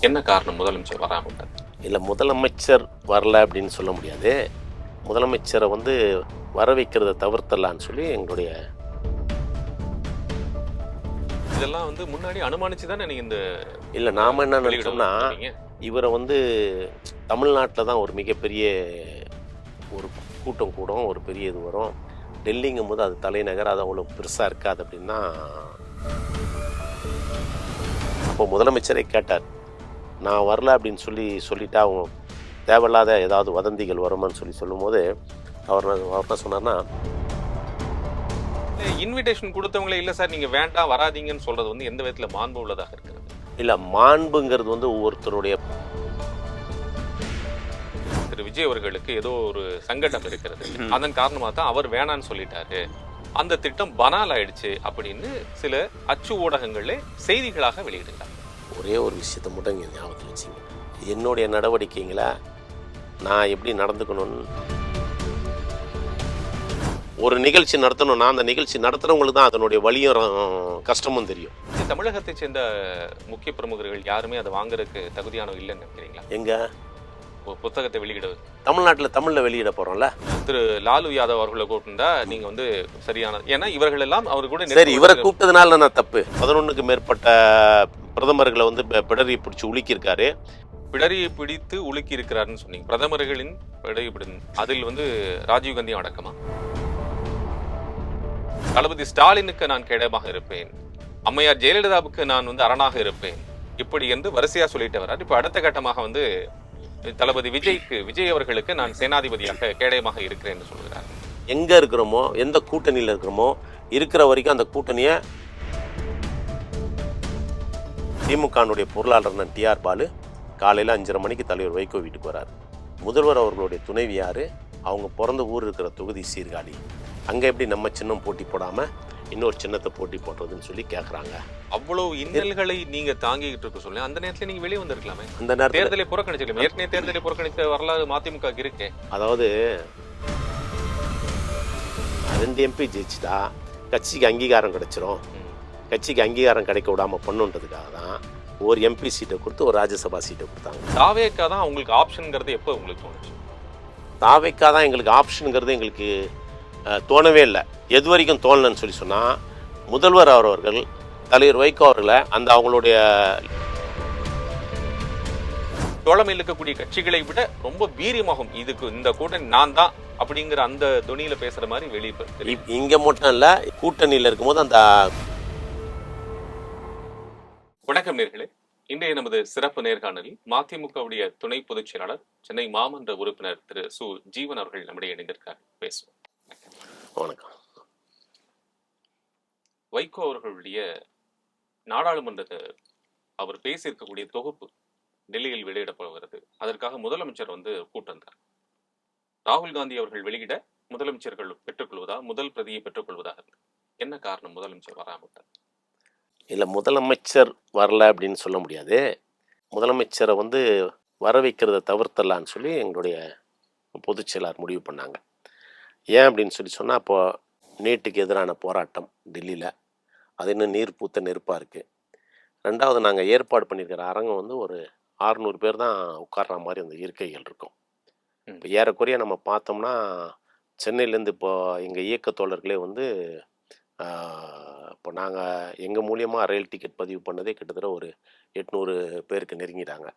என்ன காரணம் முதலமைச்சர் வராம விட்டது? இல்லை, முதலமைச்சர் வரல அப்படின்னு சொல்ல முடியாது. முதலமைச்சரை வர வைக்கிறத தவிர்த்தலான்னு சொல்லி எங்களுடைய இதெல்லாம் முன்னாடி அனுமானிச்சு தானே நீங்க இந்த இல்லை, நாம் என்ன வெளியிட நினைச்சோம்னா வந்தீங்க? இவரை தமிழ்நாட்டில் தான் ஒரு மிகப்பெரிய ஒரு கூட்டம் கூடும், ஒரு பெரிய இது வரும். டெல்லிங்கும் போது அது தலைநகர், அது அவ்வளோ பெருசாக இருக்காது அப்படின்னா. அப்போ முதலமைச்சரே கேட்டார், நான் வரல அப்படின்னு சொல்லிட்டா அவங்க தேவையில்லாத ஏதாவது வதந்திகள் வருமான்னு சொல்லும்போது அவர் என்ன சொன்னார்னா, இன்விடேஷன் கொடுத்தவங்களே இல்லை சார் நீங்க வேண்டாம் வராதீங்கன்னு சொல்றது எந்த விதத்துல மாண்பு உள்ளதாக இருக்கிறது? இல்லை, மாண்புங்கிறது ஒவ்வொருத்தருடைய. திரு விஜய் அவர்களுக்கு ஏதோ ஒரு சங்கடம் இருக்கிறது, அதன் காரணமாக தான் அவர் வேணான்னு சொல்லிட்டாரு, அந்த திட்டம் பனால் ஆயிடுச்சு அப்படின்னு சில அச்சு ஊடகங்களே செய்திகளாக வெளியிடுகிறார். ஒரே ஒரு விஷயத்தை மட்டும் இங்கே ஞாபகத்தில் வச்சுங்க. என்னுடைய நடவடிக்கைங்களை நான் எப்படி நடந்துக்கணும்னு ஒரு நிகழ்ச்சி நடத்தணும்னா அந்த நிகழ்ச்சி நடத்துகிறவங்களுக்கு தான் அதனுடைய வலியும் கஷ்டமும் தெரியும். தமிழகத்தை சேர்ந்த முக்கிய பிரமுகர்கள் யாருமே அதை வாங்குறதுக்கு தகுதியானவங்க இல்லைன்னு நினைக்கிறீங்களா? எங்க புத்தகத்தை வெளியிட தமிழில் வெளியிட போறோம்ல. திரு லாலு யாதவ் அவர்களை கூப்பிட்டுருந்தா நீங்க சரியான, ஏன்னா இவர்கள் எல்லாம் அவர் கூட சரி, இவரை கூப்பிட்டதுனால நான் தப்பு. 11க்கு மேற்பட்ட பிரதமர்களை பிடரி பிடிச்சி உலுக்கியிருக்காரு. பிடரியை பிடித்து உலுக்கி இருக்கிறாருன்னு சொன்னீங்க. பிரதமர்களின் பிடரி பிடி அதில் ராஜீவ்காந்தி அடக்கமா? தளபதி ஸ்டாலினுக்கு நான் கேடமாக இருப்பேன், அம்மையார் ஜெயலலிதாவுக்கு நான் அரணாக இருப்பேன், இப்படி என்று வரிசையா சொல்லிட்டு வர்றார். இப்ப அடுத்த கட்டமாக தளபதி விஜய் அவர்களுக்கு நான் சேனாதிபதியாக கேடயமாக இருக்கிறேன் என்று சொல்கிறார். எங்க இருக்கிறோமோ, எந்த கூட்டணியில் இருக்கிறோமோ, இருக்கிற வரைக்கும் அந்த கூட்டணியை திமுகனுடைய பொருளாளர் டிஆர் பாலு காலையில் 5:30 மணிக்கு தலைவர் வைகோ வீட்டுக்கு வராரு. முதல்வர் அவர்களுடைய துணைவி யாரு? அவங்க பிறந்த ஊர் இருக்கிற தொகுதி சீர்காழி. அங்கே எப்படி நம்ம சின்னம் போட்டி போடாமல் இன்னொரு சின்னத்தை போட்டி போடுறதுன்னு சொல்லி கேட்குறாங்க. அவ்வளவு இன்னல்களை நீங்க தாங்கிக்கிட்டு இருக்க சொல்லி அந்த நேரத்தில் நீங்க வெளியே வந்திருக்கலாமே. அந்த நேரத்தில் தேர்தலை புறக்கணிச்சிருக்கலாமே. ஏற்கனவே தேர்தலை புறக்கணித்த வரலாறு மதிமுக இருக்கே. அதாவது 2 MP ஜெயிச்சுட்டா கட்சிக்கு அங்கீகாரம் கிடைச்சிரும், கட்சிக்கு அங்கீகாரம் கிடைக்க விடாம பண்ணுன்றதுக்காக தான் ஒரு MP சீட்டை கொடுத்து ஒரு ராஜ்யசபா சீட்டை கொடுத்தாங்க. தாவேக்கா தான் உங்களுக்கு ஆப்ஷனுங்கிறது எப்போ உங்களுக்கு தோணுச்சு? தாவேக்கா தான் எங்களுக்கு ஆப்ஷனுங்கிறது எங்களுக்கு தோணவே இல்லை. எது வரைக்கும் தோணலன்னு சொன்னால், முதல்வர் அவர்கள் தலைவர் வைகோ அவர்களை அவங்களுடைய தோழமையில் இருக்கக்கூடிய கட்சிகளை விட ரொம்ப வீரியமாகும் இதுக்கு இந்த கூட்டணி நான் தான் அப்படிங்கிற அந்த துணியில பேசுற மாதிரி வெளியே இங்க மட்டும் இல்ல, கூட்டணியில் இருக்கும்போது அந்த. வணக்கம் நேர்களே, இன்றைய நமது சிறப்பு நேர்காணலில் மதிமுகவுடைய துணை பொதுச் செயலாளர் சென்னை மாமன்ற உறுப்பினர் திரு சு ஜீவன் அவர்கள் நம்முடைய இணைந்திருக்கார். பேசுவோம். வணக்கம். வைகோ அவர்களுடைய நாடாளுமன்றத்தை அவர் பேசியிருக்கக்கூடிய தொகுப்பு டெல்லியில் வெளியிடப்படுகிறது. அதற்காக முதலமைச்சர் கூட்டிருந்தார். ராகுல் காந்தி அவர்கள் வெளியிட முதலமைச்சர்கள் பெற்றுக்கொள்வதா, முதல் பிரதியை பெற்றுக்கொள்வதாக என்ன காரணம் முதலமைச்சர் வராமல்? இல்லை, முதலமைச்சர் வரல அப்படின்னு சொல்ல முடியாது. முதலமைச்சரை வர வைக்கிறத தவிர்த்தலான்னு சொல்லி எங்களுடைய பொதுச் செயலாளர் முடிவு பண்ணாங்க. ஏன் அப்படின்னு சொன்னால், அப்போது நீட்டுக்கு எதிரான போராட்டம் டெல்லியில், அது இன்னும் நீர் பூத்த நெருப்பாக இருக்குது. ரெண்டாவது, நாங்கள் ஏற்பாடு பண்ணியிருக்கிற அரங்கம் ஒரு 600 பேர் தான் உட்கார்ற மாதிரி அந்த இருக்கைகள் இருக்கும். இப்போ ஏறக்குறைய நம்ம பார்த்தோம்னா சென்னையிலேருந்து இப்போ எங்கள் இயக்க தோழர்களே இப்போ நாங்கள் எங்கள் மூலியமாக ரயில் டிக்கெட் பதிவு பண்ணதே கிட்டத்தட்ட ஒரு 800 பேருக்கு நெருங்கிட்டாங்க.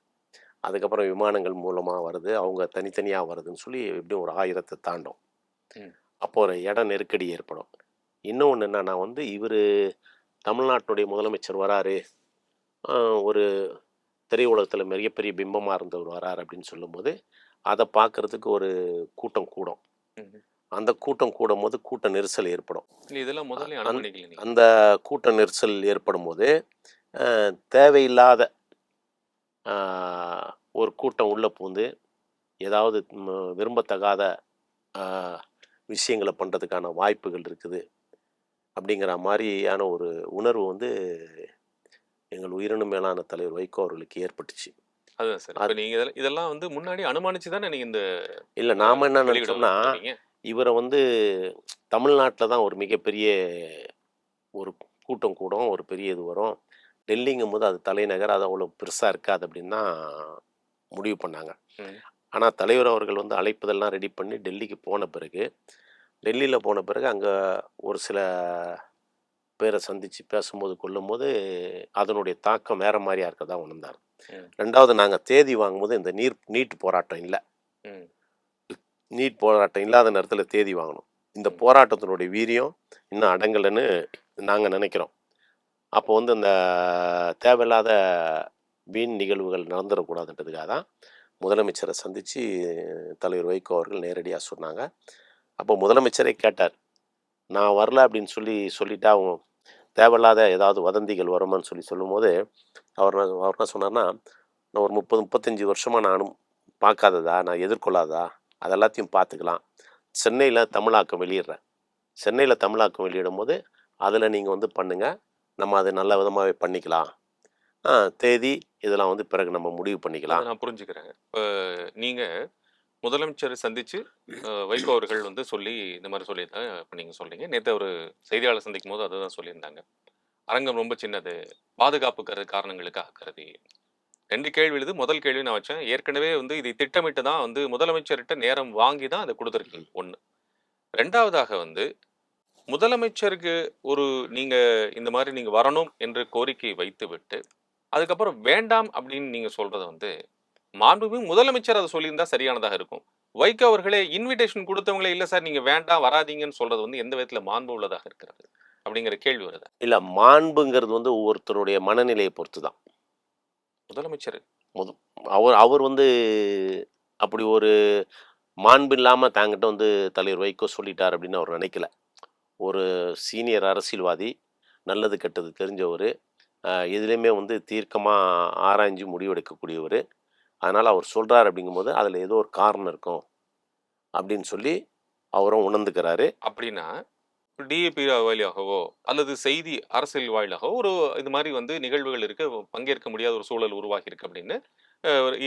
அதுக்கப்புறம் விமானங்கள் மூலமாக வருது, அவங்க தனித்தனியாக வருதுன்னு சொல்லி எப்படியும் ஒரு 1000 தாண்டும். அப்போ ஒரு இட நெருக்கடி ஏற்படும். இன்னொன்று என்னன்னா, இவர் தமிழ்நாட்டினுடைய முதலமைச்சர் வராரு, ஒரு திரையுலகத்தில் மிகப்பெரிய பிம்பமாக இருந்தவர் வராரு அப்படின்னு சொல்லும்போது அதை பார்க்கறதுக்கு ஒரு கூட்டம் கூடும். அந்த கூட்டம் கூடும் போது கூட்ட நெரிசல் ஏற்படும். அந்த கூட்ட நெரிசல் ஏற்படும் போது தேவையில்லாத ஒரு கூட்டம் உள்ளே பூந்து ஏதாவது விரும்பத்தகாத விஷயங்களை பண்ணுறதுக்கான வாய்ப்புகள் இருக்குது அப்படிங்கிற மாதிரியான ஒரு உணர்வு எங்கள் உயிரினும் மேலான தலைவர் வைகோ அவர்களுக்கு ஏற்பட்டுச்சு. அதுதான் சார். நீங்க இதெல்லாம் முன்னாடி அனுமானிச்சு தானே நீங்க இந்த. இல்லை, நாம என்ன நினைச்சோம்னா, இவரை தமிழ்நாட்டில் தான் ஒரு மிகப்பெரிய ஒரு கூட்டம் கூடும், ஒரு பெரிய இது வரும். டெல்லிங்கும்போது அது தலைநகர், அது அவ்வளோ பெருசாக இருக்காது அப்படின்னு தான் முடிவு பண்ணாங்க. ம். ஆனால் தலைவர் அவர்கள் வந்து அழைப்புதெல்லாம் ரெடி பண்ணி டெல்லிக்கு போன பிறகு, டெல்லியில் போன பிறகு அங்கே ஒரு சில பேரை சந்தித்து பேசும்போது கொள்ளும்போது அதனுடைய தாக்கம் வேறு மாதிரியா இருக்கதா உணர்ந்தார். ம். 2வது நாங்கள் தேதி வாங்கும்போது இந்த நீட் போராட்டம் இல்லை. ம். நீட் போராட்டம் இல்லாத நேரத்தில் தேதி வாங்கணும். இந்த ம். போராட்டத்தினுடைய வீரியம் இன்னும் அடங்கலைன்னு நாங்கள் நினைக்கிறோம். அப்போ வந்து இந்த தேவையில்லாத வீண் நிகழ்வுகள் நடந்துடக்கூடாதுன்றதுக்காக தான் முதலமைச்சரை சந்தித்து தலைவர் வைகோ அவர்கள் நேரடியாக சொன்னாங்க. அப்போ முதலமைச்சரே கேட்டார், நான் வரல அப்படின்னு சொல்லிட்டா அவங்க தேவையில்லாத ஏதாவது வதந்திகள் வருமான்னு சொல்லும்போது அவர் என்ன சொன்னார்னா, நான் ஒரு 35 வருஷமாக நானும் பார்க்காததா, நான் எதிர்கொள்ளாததா, அது எல்லாத்தையும் பார்த்துக்கலாம். சென்னையில் தமிழாக்கம் வெளியிடுறேன். சென்னையில் தமிழாக்கம் வெளியிடும்போது அதில் நீங்கள் வந்து பண்ணுங்கள், நம்ம அது நல்ல விதமாகவே பண்ணிக்கலாம். தேதி இதெல்லாம் வந்து பிறகு நம்ம முடிவு அத பண்ணிக்கலாம். நான் புரிஞ்சுக்கிறேன். இப்ப நீங்க முதலமைச்சர சந்திச்சு வைகோ அவர்கள் வந்து சொல்லி இந்த மாரி சொல்லியிருந்தாங்க. இப்ப நீங்க சொல்றீங்க. நேத்து ஒரு செய்தியாளர் சந்திக்கும்போது அதுதான் சொல்லியிருந்தாங்க. அரங்கம் ரொம்ப சின்னது. பாதுகாப்பு காரணங்களுக்காக கருதி. 2 கேள்வி எழுது. முதல் கேள்வி நான் வச்சேன். ஏற்கனவே வந்து இதை திட்டமிட்டு தான் வந்து முதலமைச்சர்ட்ட நேரம் வாங்கி தான் அத குடுத்துருக்கீங்க. 1. 2வதாக வந்து முதலமைச்சருக்கு ஒரு நீங்க இந்த மாரி நீங்க வரணும் என்று கோரிக்கை வைத்துவிட்டு, அதுக்கப்புறம் வேண்டாம் அப்படின்னு நீங்க சொல்றது வந்து, மாண்புமிகு முதலமைச்சர் அத சொல்லியிருந்தா சரியானதாக இருக்கும். வைகோ அவர்களே இன்விடேஷன் குடுத்தவங்களே, "இல்ல சார் நீங்க வேண்டாம், வராதீங்கன்னு" சொல்றது வந்து எந்த விதத்தில மாண்பு உள்ளதாக இருக்கிறது? அப்படிங்கிற கேள்வி வருது. இல்லை, மாண்புங்கிறது வந்து ஒவ்வொருத்தருடைய மனநிலையை பொறுத்து தான். முதலமைச்சர் முது அவர் அவர் வந்து அப்படி ஒரு மாண்பு இல்லாமல் தாங்கிட்ட வந்து தலைவர் வைகோ சொல்லிட்டார் அப்படின்னு அவர் நினைக்கல. ஒரு சீனியர் அரசியல்வாதி, நல்லது கெட்டது தெரிஞ்சவர், எதுலேயுமே வந்து தீர்க்கமாக ஆராய்ஞ்சு முடிவெடுக்கக்கூடியவர். அதனால் அவர் சொல்கிறார் அப்படிங்கும்போது அதில் ஏதோ ஒரு காரணம் இருக்கும் அப்படின்னு சொல்லி அவரும் உணர்ந்துக்கிறாரு. அப்படின்னா, டிஏபி வாயிலாகவோ, அல்லது செய்தி அரசியல் வாயிலாகவோ ஒரு இது மாரி வந்து நிகழ்வுகள் இருக்கு. பங்கேற்க முடியாத ஒரு சூழல் உருவாகியிருக்கு அப்படின்னு,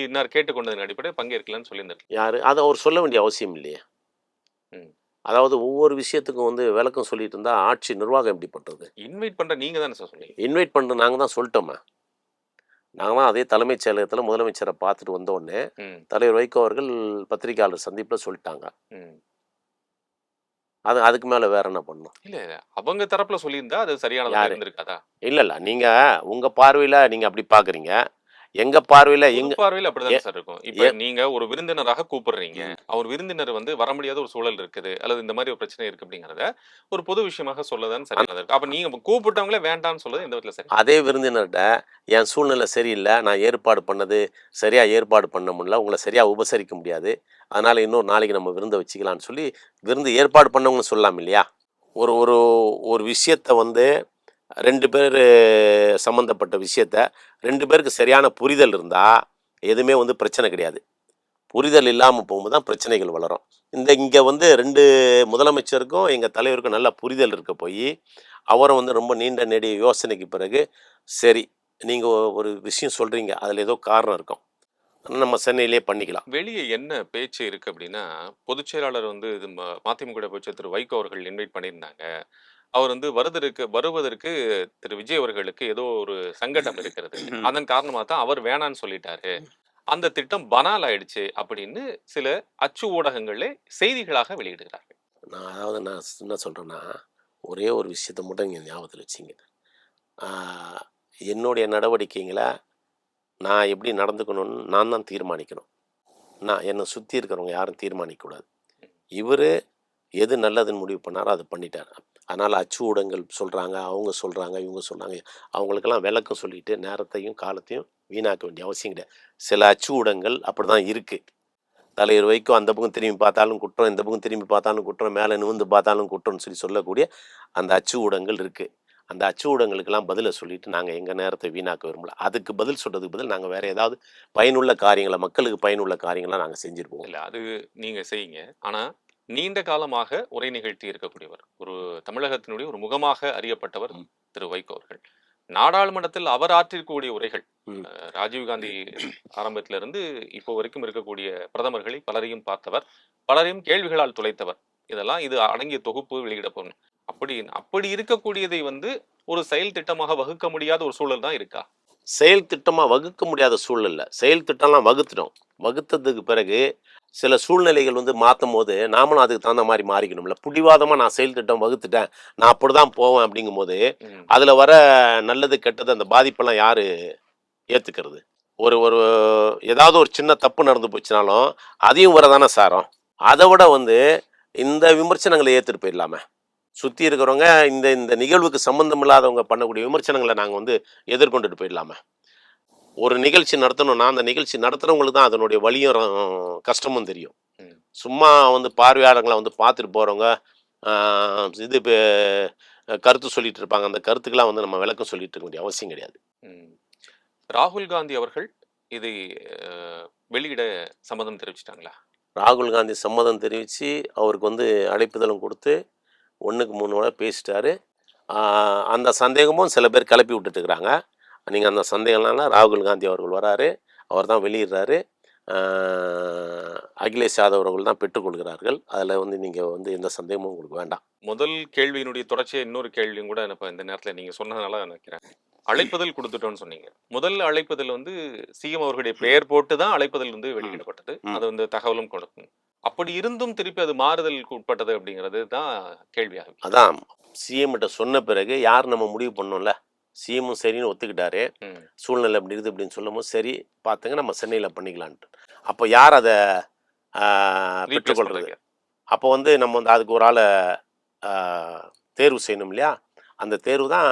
இன்னார் கேட்டுக்கொண்டதன் அடிப்படையில் பங்கேற்கலன்னு சொல்லியிருந்தாரு. யார் அதை அவர் சொல்ல வேண்டிய அவசியம் இல்லையே. ம். அதாவது ஒவ்வொரு விஷயத்துக்கும் வந்து விளக்கம் சொல்லிட்டு இருந்தால் ஆட்சி நிர்வாகம் எப்படி பண்ணுறது? இன்வைட் பண்ற நீங்க தானே சார் சொன்னீங்க. இன்வைட் பண்ணுறது நாங்கள் தான் சொல்லிட்டோமே. நாங்கள் தான் அதே தலைமைச் செயலகத்தில் முதலமைச்சரை பார்த்துட்டு வந்தோடனே ம். தலைவர் வைகோ அவர்கள் பத்திரிகையாளர் சந்திப்பில் சொல்லிட்டாங்க. ம். அதுக்கு மேலே வேற என்ன பண்ணணும்? இல்ல, அவங்க தரப்புல சொல்லியிருந்தா அது சரியானதா யாரு? இருந்திருக்காதா? இல்லை, நீங்கள் உங்கள் பார்வையில் நீங்கள் அப்படி பார்க்குறீங்க. எங்கள் பார்வையில் பொது பார்வையில அப்படிதானே சார் இருக்கும். இப்ப எ நீங்க ஒரு விருந்தினராக கூப்பிடுறீங்க. ம். அவர் விருந்தினர் வந்து வர முடியாத ஒரு சூழல் இருக்குது. அல்லது இந்த மாரி ஒரு பிரச்சனை இருக்கு அப்படிங்கிறத, ஒரு பொது விஷயமாக சொல்லதான் சரியானதா இருக்கு. அப்ப நீங்க கூப்பிட்டவங்களே வேண்டான்னு சொல்றது எந்த விதத்துல சரி? அதே விருந்தினர்ட்ட என் சூழ்நிலை சரியில்லை, நான் ஏற்பாடு பண்ணது சரியாக ஏற்பாடு பண்ண முடியல, உங்களை சரியாக உபசரிக்க முடியாது, அதனால் இன்னொரு நாளைக்கு நம்ம விருந்தை வச்சுக்கலான்னு சொல்லி விருந்து ஏற்பாடு பண்ணவங்கன்னு சொல்லலாம் இல்லையா? ஒரு ஒரு ஒரு விஷயத்தை வந்து 2 பேர் சம்மந்தப்பட்ட விஷயத்த 2 பேருக்கு சரியான புரிதல் இருந்தால் எதுவுமே வந்து பிரச்சனை கிடையாது. புரிதல் இல்லாமல் போகும்போது தான் பிரச்சனைகள் வளரும். இங்கே வந்து 2 முதலமைச்சருக்கும் எங்கள் தலைவருக்கும் நல்ல புரிதல் இருக்க போய் அவரும் வந்து ரொம்ப நீண்ட நெடிய யோசனைக்கு பிறகு சரி, நீங்கள் ஒரு விஷயம் சொல்கிறீங்க, அதில் ஏதோ காரணம் இருக்கும், நம்ம சென்னையிலே பண்ணிக்கலாம். வெளிய என்ன பேச்சு இருக்கு அப்படின்னா, பொதுச் செயலாளர் வந்து இது மதிமுக பொதுச் திரு வைகோ அவர்கள் இன்வைட் பண்ணியிருந்தாங்க. அவர் வந்து வருவதற்கு திரு விஜய் அவர்களுக்கு ஏதோ ஒரு சங்கடம் இருக்கிறது. அதன் காரணமா தான் அவர் வேணான்னு சொல்லிட்டாரு. அந்த திட்டம் பனால் ஆயிடுச்சு அப்படின்னு சில அச்சு ஊடகங்களே செய்திகளாக வெளியிடுகிறார்கள். நான் என்ன சொல்கிறேன்னா, ஒரே ஒரு விஷயத்த மட்டும் இங்கே ஞாபகத்தில் வச்சிங்க. என்னுடைய நடவடிக்கைகளை நான் எப்படி நடந்துக்கணும்னு நான் தான் தீர்மானிக்கணும். என்னை சுற்றி இருக்கிறவங்க யாரும் தீர்மானிக்கக்கூடாது. இவர் எது நல்லதுன்னு முடிவு பண்ணாரோ அதை பண்ணிட்டார். அதனால் அச்சு ஊடகங்கள் சொல்கிறாங்க, அவங்க சொல்கிறாங்க, இவங்க சொல்கிறாங்க, அவங்களுக்கெல்லாம் விளக்கம் சொல்லிட்டு நேரத்தையும் காலத்தையும் வீணாக்க வேண்டிய அவசியம் கிடையாது. சில அச்சு ஊடகங்கள் அப்படி தான் இருக்குது. தலைவர் வைக்கும் அந்த பக்கம் திரும்பி பார்த்தாலும் குற்றம், இந்த பக்கம் திரும்பி பார்த்தாலும் குற்றம், மேலே நிமிர்ந்து பார்த்தாலும் குற்றம்னு சொல்லக்கூடிய அந்த அச்சு ஊடகங்கள் இருக்குது. அந்த அச்சு ஊடகங்களுக்கெல்லாம் பதிலை சொல்லிட்டு நாங்கள் எங்கள் நேரத்தை வீணாக்க விரும்பல. அதுக்கு பதில் சொல்கிறதுக்கு பதில் நாங்கள் வேறு ஏதாவது பயனுள்ள காரியங்களை, மக்களுக்கு பயனுள்ள காரியங்களை நாங்கள் செஞ்சுருப்போம். இல்ல அது நீங்க செய்யுங்க. ஆனா நீண்ட காலமாக உரை நிகழ்த்தி இருக்கக்கூடியவர். ஒரு தமிழகத்தினுடைய ஒரு முகமாக அறியப்பட்டவர் திரு வைகோ அவர்கள். நாடாளுமன்றத்தில் அவர் ஆற்றிருக்கக்கூடிய உரைகள், ராஜீவ்காந்தி ஆரம்பத்திலிருந்து இப்போ வரைக்கும் இருக்கக்கூடிய பிரதமர்களை பலரையும் பார்த்தவர், பலரையும் கேள்விகளால் துளைத்தவர். இதெல்லாம் இது அடங்கிய தொகுப்பு வெளியிடப்படும். அப்படி அப்படி இருக்கக்கூடியதை வந்து ஒரு செயல் திட்டமாக வகுக்க முடியாத ஒரு சூழல் தான் இருக்கா? செயல் திட்டமாக வகுக்க முடியாத சூழல்ல. செயல் திட்டம்லாம் வகுத்துட்டோம். வகுத்ததுக்கு பிறகு சில சூழ்நிலைகள் வந்து மாற்றும் போது நாமளும் அதுக்கு தகுந்த மாதிரி மாறிக்கணும்ல. பிடிவாதமாக நான் செயல் திட்டம் வகுத்துட்டேன், நான் அப்படி தான் போவேன் அப்படிங்கும்போது ம். அதில் வர நல்லது கெட்டது அந்த பாதிப்பெல்லாம் யார் ஏற்றுக்கிறது? ஒரு ஒரு ஏதாவது ஒரு சின்ன தப்பு நடந்து போச்சுனாலும் அதையும் வரதானே சாரம். அதை விட வந்து இந்த விமர்சனங்களை ஏற்றுட்டு போயிடலாமே. சுற்றி இருக்கிறவங்க இந்த இந்த நிகழ்வுக்கு சம்மந்தம் இல்லாதவங்க பண்ணக்கூடிய விமர்சனங்களை நாங்கள் வந்து எதிர்கொண்டுட்டு போயிடலாமே. ஒரு நிகழ்ச்சி நடத்தணும்னா அந்த நிகழ்ச்சி நடத்துகிறவங்களுக்கு தான் அதனுடைய வலியும் கஷ்டமும் தெரியும். ம். சும்மா வந்து பார்வையாளர்களை வந்து பார்த்துட்டு போகிறவங்க இது கருத்து சொல்லிட்டு இருப்பாங்க. அந்த கருத்துக்கெல்லாம் வந்து நம்ம விளக்கம் சொல்லிட்டு இருக்க வேண்டிய அவசியம் கிடையாது. ம். ராகுல் காந்தி அவர்கள் இது வெளியிட சம்மதம் தெரிவிச்சிட்டாங்களா? ராகுல் காந்தி சம்மதம் தெரிவித்து அவருக்கு வந்து அழைப்புதலும் கொடுத்து 1க்கு 3 முறை பேசிட்டாரு. அந்த சந்தேகமும் சில பேர் கிளப்பி விட்டுட்டு இருக்கிறாங்க. நீங்கள் அந்த சந்தேகம்னால ராகுல் காந்தி அவர்கள் வராரு, அவர் தான் வெளியிடுறாரு. அகிலேஷ் யாதவ் அவர்கள் தான் பெற்றுக்கொள்கிறார்கள். அதில் வந்து நீங்கள் வந்து எந்த சந்தேகமும் உங்களுக்கு வேண்டாம். முதல் கேள்வியினுடைய தொடர்ச்சியா இன்னொரு கேள்வியும் கூட இப்போ இந்த நேரத்தில் நீங்கள் சொன்னதுனால நினைக்கிறேன். அழைப்புதல் கொடுத்துட்டோன்னு சொன்னீங்க. முதல் அழைப்புதல் வந்து சிஎம் அவர்களுடைய பெயர் போட்டு தான் அழைப்புதல் வந்து வெளியிடப்பட்டது. அது வந்து தகவலும் கொடுக்கும். அப்படி இருந்தும் திருப்பி அது மாறுதலுக்கு உட்பட்டது அப்படிங்கிறது தான் கேள்வியாகும். அதான் சிஎம்கிட்ட சொன்ன பிறகு யார் நம்ம முடிவு பண்ணோம்ல, சிஎம்மும் சரின்னு ஒத்துக்கிட்டாரு. சூழ்நிலை அப்படி இருக்குது அப்படின்னு சொல்லும்போது சரி பார்த்துங்க நம்ம சென்னையில் பண்ணிக்கலான்ட்டு. அப்போ யார் அதை பெற்றுக்கொள்றது? அப்போ வந்து நம்ம வந்து அதுக்கு ஒரு ஆளை தேர்வு செய்யணும் இல்லையா? அந்த தேர்வு தான்